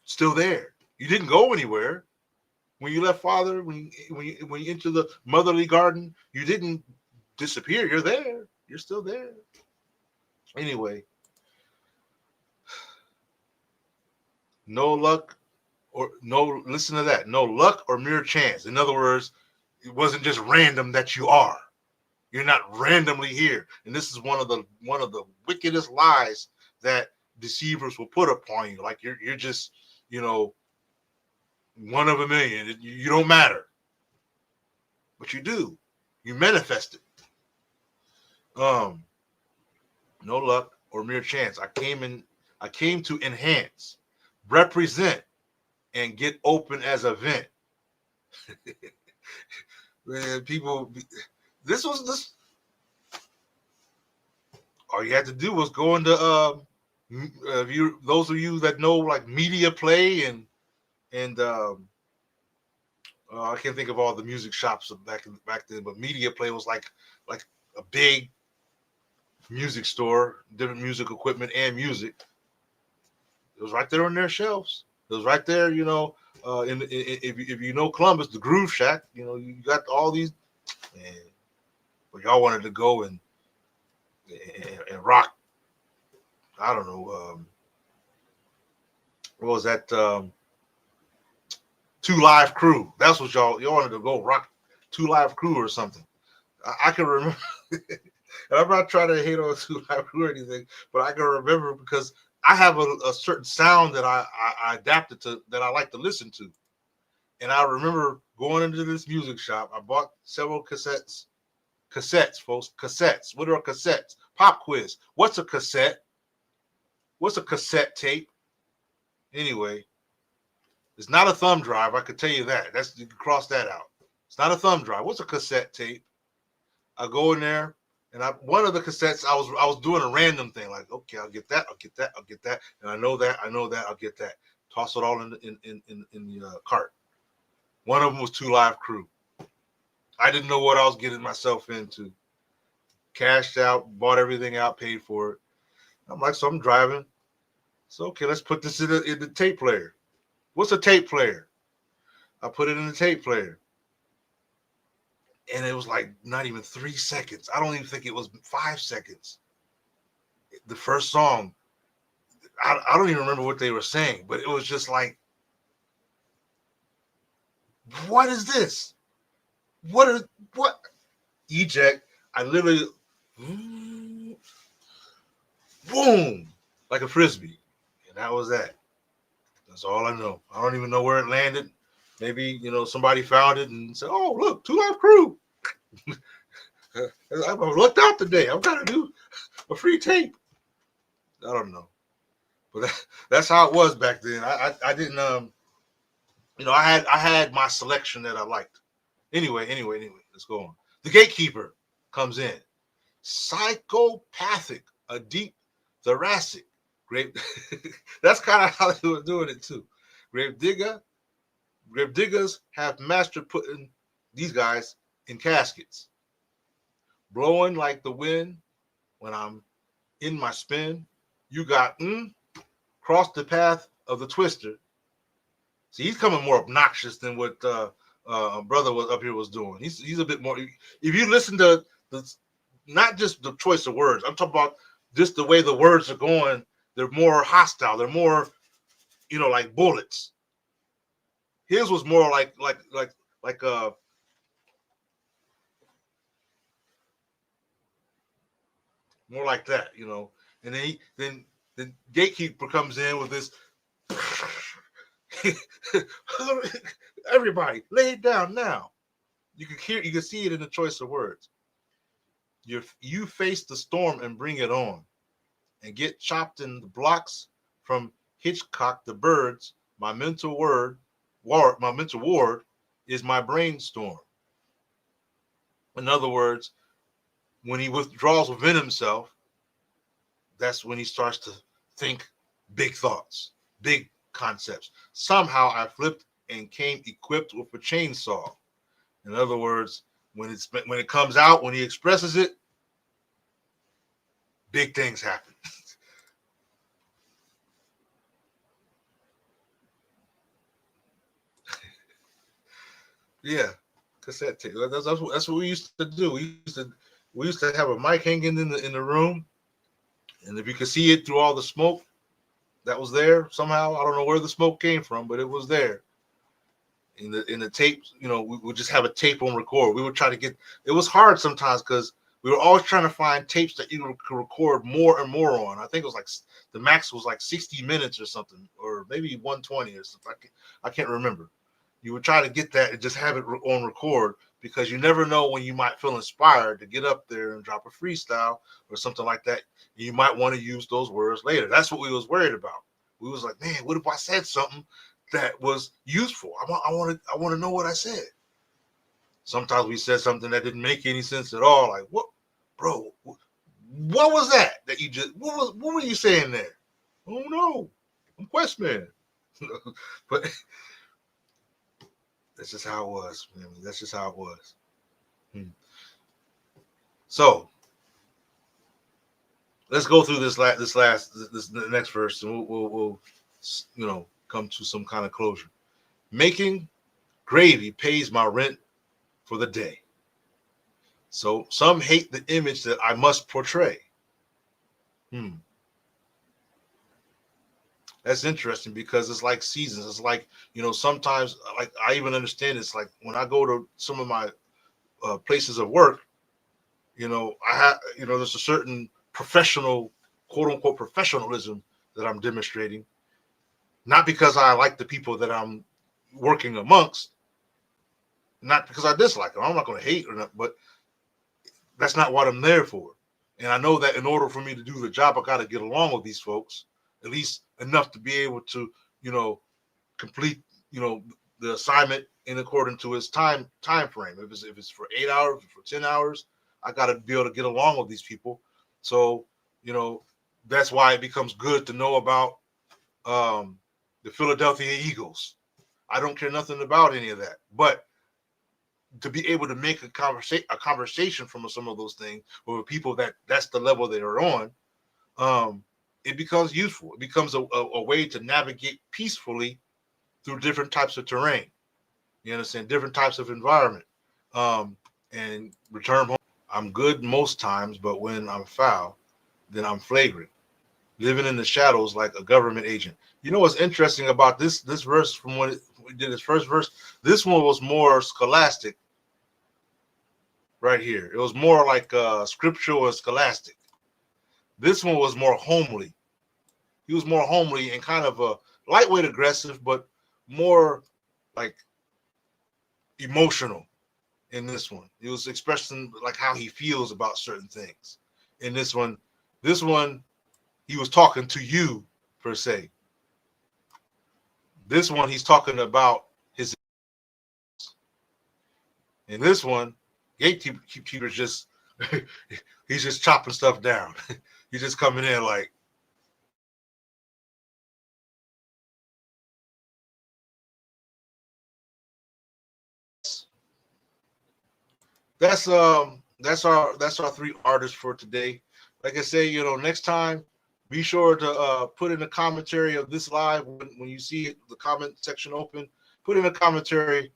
still there. You didn't go anywhere. When you left father, when you enter the motherly garden, you didn't disappear. You're there. You're still there. Anyway, no luck or no, listen to that. No luck or mere chance. In other words, it wasn't just random that you are. You're not randomly here. And this is one of the wickedest lies that deceivers will put upon you. Like you're just, one of a million. You don't matter. But you do. You manifest it. No luck or mere chance. I came to enhance, represent, and get open as a vent. Man, people, this. All you had to do was go into those of you that know like media play and I can't think of all the music shops back then, but media play was like a big music store, different music equipment and music. It was right there on their shelves. It was right there, if you know Columbus, the Groove Shack, you got all these, man, but y'all wanted to go and rock. I don't know. What was that? 2 Live Crew. That's what y'all wanted to go rock 2 Live Crew or something. I can remember. And I'm not trying to hate on 2 Live Crew or anything, but I can remember because I have a certain sound that I adapted to, that I like to listen to. And I remember going into this music shop. I bought several cassettes. Cassettes, folks. Cassettes. What are cassettes? Pop quiz. What's a cassette? What's a cassette tape? Anyway, it's not a thumb drive. I could tell you that. You can cross that out. It's not a thumb drive. What's a cassette tape? I go in there, and one of the cassettes, I was doing a random thing, like, okay, I'll get that, and I know that, I'll get that. Toss it all in the cart. One of them was 2 Live Crew. I didn't know what I was getting myself into. Cashed out, bought everything out, paid for it. I'm like, so I'm driving. So okay, let's put this in the tape player. What's a tape player? I put it in the tape player. And it was like not even 3 seconds. I don't even think it was 5 seconds. The first song, I don't even remember what they were saying, but it was just like, what is this? What? Eject. I literally, boom, like a frisbee. And that was that. That's all I know. I don't even know where it landed. Maybe, somebody found it and said, oh, look, Two Live Crew. I looked out today. I'm trying to do a free tape. I don't know. But that's how it was back then. I didn't, I had my selection that I liked. Anyway, let's go on. The Gatekeeper comes in. Psychopathic, a deep thoracic. Great. That's kind of how they were doing it too. Grave diggers have mastered putting these guys in caskets. Blowing like the wind when I'm in my spin. You got cross the path of the twister. See, he's coming more obnoxious than what brother was up here was doing. He's a bit more. If you listen to the, not just the choice of words, I'm talking about just the way the words are going. They're more hostile. They're more, like bullets. His was more like more like that, And then the Gatekeeper comes in with this. Everybody, lay it down now. You can see it in the choice of words. You face the storm and bring it on, and get chopped in the blocks from Hitchcock the birds. My mental ward is my brainstorm. In other words, when he withdraws within himself, that's when he starts to think big thoughts, big concepts. Somehow I flipped and came equipped with a chainsaw. In other words, when it comes out, when he expresses it, big things happen. Yeah, cassette tape. That's what we used to do. We used to have a mic hanging in the room, and if you could see it through all the smoke that was there somehow, I don't know where the smoke came from, but it was there. In the tape, we would just have a tape on record. We would try to get. It was hard sometimes because we were always trying to find tapes that you could record more and more on. I think it was like the max was like 60 minutes or something, or maybe 120 or something. I can't remember. You would try to get that and just have it on record because you never know when you might feel inspired to get up there and drop a freestyle or something like that. You might want to use those words later. That's what we was worried about. We was like, man, what if I said something that was useful? I want to know what I said. Sometimes we said something that didn't make any sense at all. Like, what, bro? What was that you just? What were you saying there? Oh no, I'm Questman. But that's just how it was. Man. That's just how it was. So let's go through this next verse, and we'll come to some kind of closure. Making gravy pays my rent for the day. So some hate the image that I must portray. That's interesting because it's like seasons. It's like, sometimes, like I even understand it's like when I go to some of my places of work, I have, there's a certain professional, quote unquote, professionalism that I'm demonstrating. Not because I like the people that I'm working amongst, not because I dislike them. I'm not going to hate or not, but that's not what I'm there for. And I know that in order for me to do the job, I got to get along with these folks, at least enough to be able to, complete, the assignment in accordance to its time frame. If it's for 8 hours, for 10 hours, I got to be able to get along with these people. So, that's why it becomes good to know about the Philadelphia Eagles. I don't care nothing about any of that, but to be able to make a conversation from some of those things with people that's the level they are on, it becomes useful. It becomes a way to navigate peacefully through different types of terrain. You understand? Different types of environment. And return home. I'm good most times, but when I'm foul, then I'm flagrant. Living in the shadows like a government agent. You know what's interesting about this verse from when we did his first verse? This one was more scholastic right here. It was more like scriptural and scholastic. This one was more homely. He was more homely and kind of a lightweight aggressive, but more like emotional in this one. He was expressing like how he feels about certain things. In this one, he was talking to you per se. This one, he's talking about his. In this one, gatekeeper's just he's just chopping stuff down. He's just coming in like, that's our three artists for today. Like I say, next time, be sure to put in the commentary of this live when you see it, the comment section open. Put in a commentary,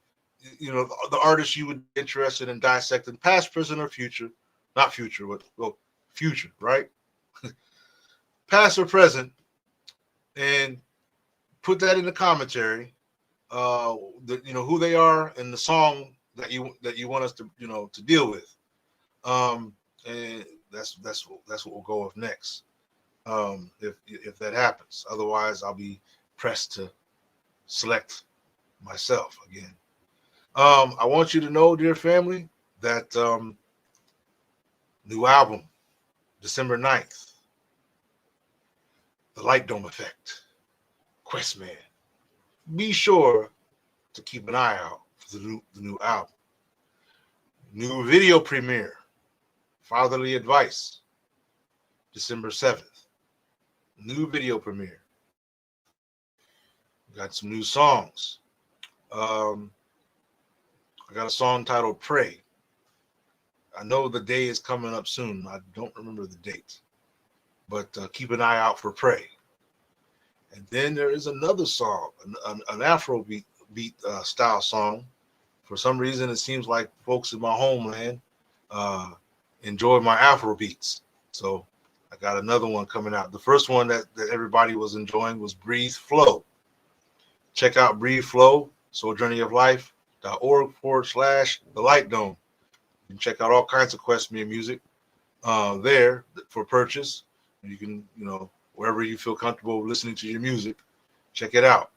the artist you would be interested in dissecting, past, present, or future. Not future, but well, future, right? Past or present, and put that in the commentary. Who they are and the song that you want us to deal with. And that's what we'll go with next. If that happens, otherwise I'll be pressed to select myself again. I want you to know, dear family, that new album, December 9th, The Light Dome Effect, Questman. Be sure to keep an eye out for the new album. New video premiere, Fatherly Advice, December 7th. New video premiere. Got some new songs. I got a song titled Pray. I know the day is coming up soon. I don't remember the date. But keep an eye out for Pray. And then there is another song, an Afro beat style song. For some reason, it seems like folks in my homeland enjoy my Afro beats. So I got another one coming out. The first one that everybody was enjoying was Breathe Flow. Check out Breathe Flow, souljourneyoflife.org/The Light Dome. You can check out all kinds of Questman music there for purchase. You can, wherever you feel comfortable listening to your music, check it out.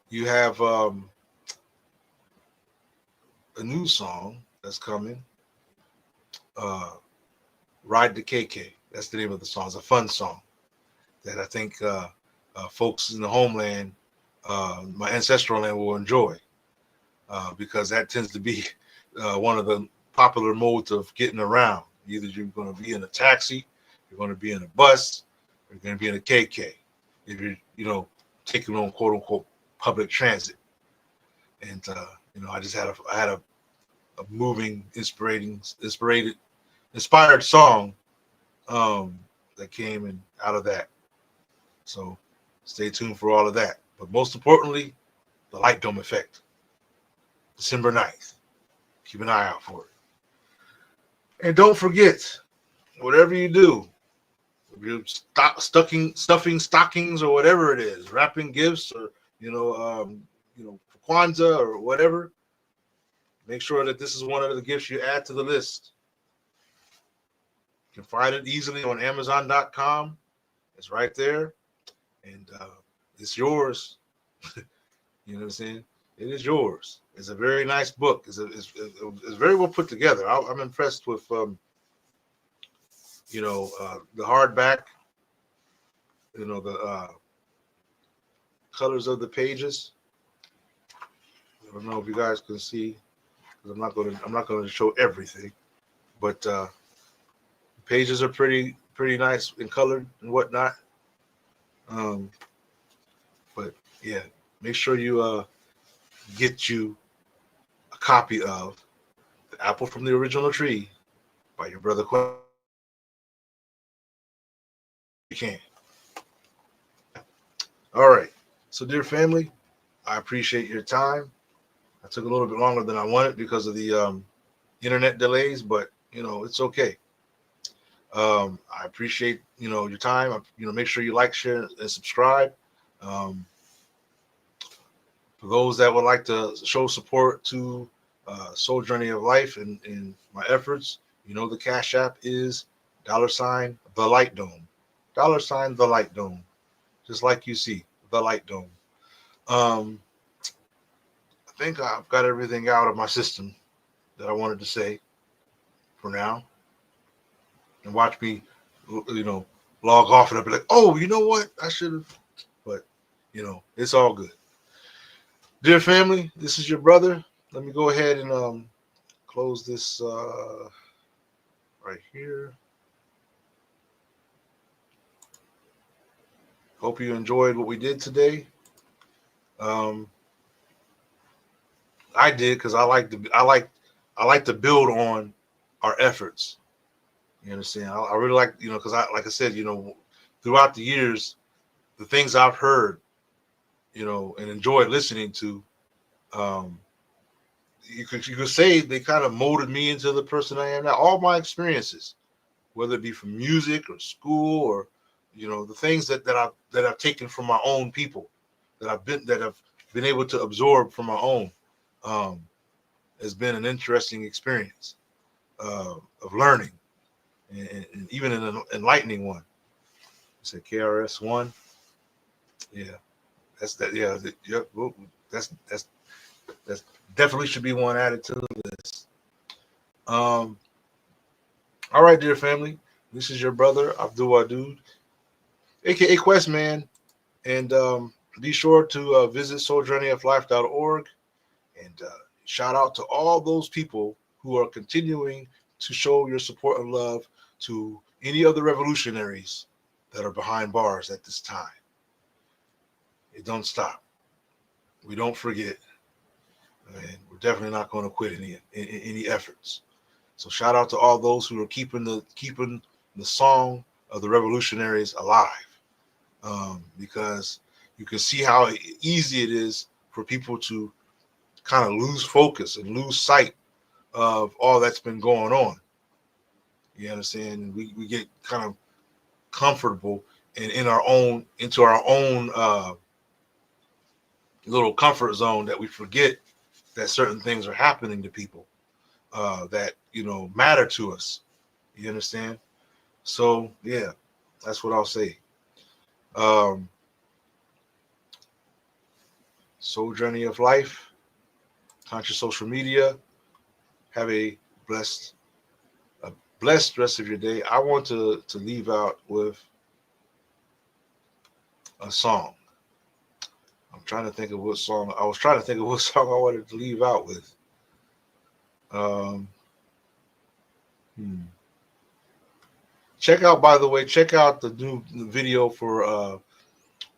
You have a new song that's coming. Ride the KK. That's the name of the song. It's a fun song that I think folks in the homeland, my ancestral land, will enjoy because that tends to be one of the popular modes of getting around. Either you're going to be in a taxi, you're going to be in a bus, or you're going to be in a KK. If you're, taking on quote unquote public transit. And I just had a moving, inspired song that came in out of that. So stay tuned for all of that. But most importantly, the Light Dome Effect, December 9th. Keep an eye out for it. And don't forget, whatever you do, if you're stuffing stockings or whatever it is, wrapping gifts or for Kwanzaa or whatever, make sure that this is one of the gifts you add to the list. You can find it easily on Amazon.com. It's right there, and it's yours. You know what I'm saying? It is yours. It's a very nice book. It's very well put together. I'm impressed with the hardback. The colors of the pages. I don't know if you guys can see, because I'm not going to show everything, but pages are pretty nice and colored and whatnot. But yeah, make sure you get you a copy of The Apple from the Original Tree by your brother Quinn. You can. All right. So, dear family, I appreciate your time. I took a little bit longer than I wanted because of the internet delays, but it's okay. I appreciate your time. Make sure you like, share, and subscribe. For those that would like to show support to Soul Journey of Life and my efforts, the Cash App is $ the light dome, $ the light dome, just like you see the light dome. I think I've got everything out of my system that I wanted to say for now. And watch me, log off and I'll be like, oh, you know what? I should have. But, it's all good. Dear family, this is your brother. Let me go ahead and close this right here. Hope you enjoyed what we did today. I did because I like to build on our efforts. You understand? I really like, because like I said, throughout the years, the things I've heard, and enjoyed listening to, you could say they kind of molded me into the person I am now. All my experiences, whether it be from music or school or, the things that I've taken from my own people, that I've been able to absorb from my own, has been an interesting experience of learning and even an enlightening one. It's a KRS-One. Yeah, that's that. Yeah, that's definitely should be one added to the list. All right, dear family, this is your brother Abdul Wadud, aka Questman, and be sure to visit souljourneyoflife.org and shout out to all those people who are continuing to show your support and love to any of the revolutionaries that are behind bars at this time. It don't stop. We don't forget. And we're definitely not going to quit any efforts. So shout out to all those who are keeping the song of the revolutionaries alive, because you can see how easy it is for people to kind of lose focus and lose sight of all that's been going on. You understand? We get kind of comfortable and into our own little comfort zone, that we forget that certain things are happening to people that matter to us. You understand? So yeah, that's what I'll say. Soul Journey of Life, Conscious Social Media. Have a blessed rest of your day. I want to leave out with a song. I'm trying to think of what song. I was trying to think of what song I wanted to leave out with. Check out the new video for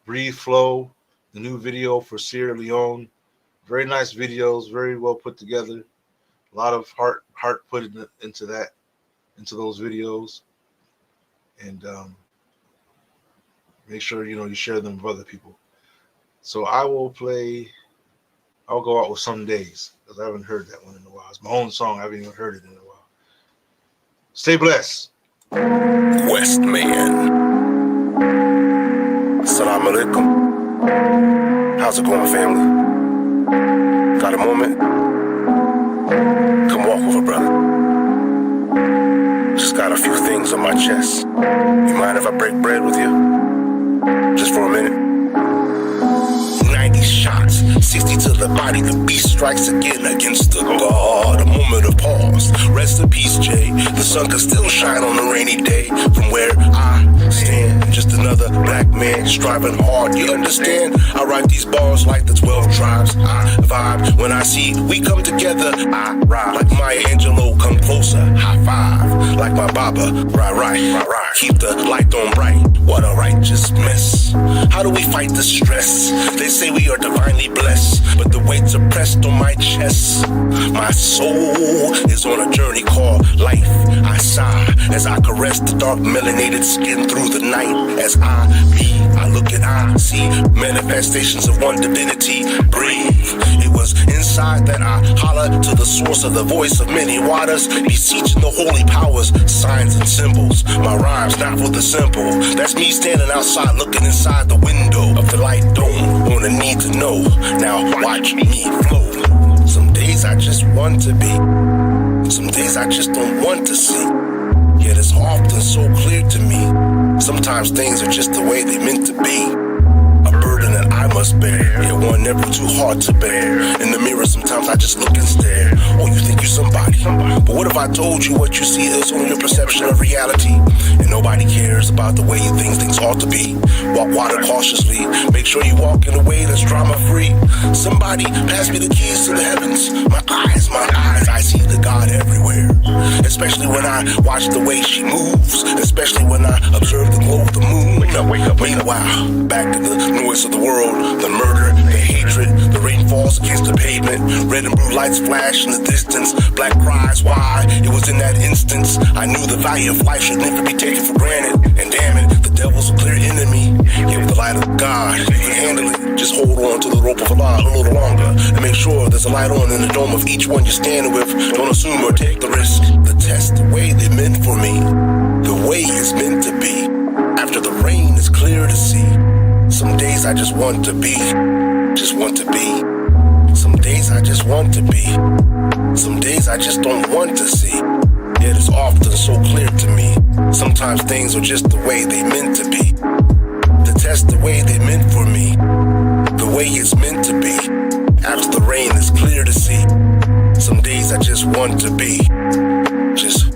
Breathe Flow, the new video for Sierra Leone. Very nice videos, very well put together. A lot of heart put into those videos, and make sure you share them with other people. So I'll go out with Some Days, because I haven't heard that one in a while. It's my own song. I haven't even heard it in a while. Stay blessed. Westman. Assalamu alaikum. How's it going, family? Got a moment? Come walk with a brother. Just got a few things on my chest. You mind if I break bread with you? Just for a minute? 90 shots, 60 to the body, the beast strikes again against the guard. A moment of pause. Rest in peace, Jay. The sun can still shine on a rainy day. From where I stand, just another black man striving hard. You understand? I write these bars like the 12 tribes. I vibe when I see we come together. I ride like Maya Angelou, come closer. High five like my Baba. Right. Keep the light on bright. What a righteous mess. How do we fight the stress? They say we are divinely blessed, but the weight's oppressed on my chest. My soul is on a journey called life. I sigh as I caress the dark melanated skin through the night. As I look and I see manifestations of one divinity. Breathe. It was inside that I holler to the source of the voice of many waters, beseeching the holy powers, signs and symbols. My rhymes not for the simple. That's me standing outside looking inside the window of the light dome. On a need to know. Now watch me flow. Some days I just want to be. Some days I just don't want to see. Yet it's often so clear to me. Sometimes things are just the way they meant to be. A burden that I must bear, yet one never too hard to bear. In the mirror sometimes I just look and stare. Oh, you think you're somebody, but what if I told you what you see is only your perception of reality? And nobody cares about the way you think things ought to be. Walk water cautiously, make sure you walk in a way that's drama free. Somebody pass me the keys to the heavens. My eyes, I see the God everywhere. Especially when I watch the way she moves, especially when I observe the glow of the moon. Wake up. Meanwhile, back to the noise of the world, the murder, the hatred, the rain falls against the pavement, red and blue lights flash in the distance, black cries why. It was in that instance I knew the value of life should never be taken for granted. And damn it, the devil's a clear enemy. Yet with the light of God, you can handle it. Just hold on to the rope of Allah a little longer, and make sure there's a light on in the dome of each one you're standing with. Don't assume or take the risk. The test, the way they meant for me, the way it's meant to be. After the rain, it's clear to see. Some days I just want to be, just want to be. Some days I just want to be. Some days I just don't want to see. Yet it's often so clear to me. Sometimes things are just the way they meant to be. The test, the way they meant for me, the way it's meant to be. After the rain, it's clear to see. Some days I just want to be, just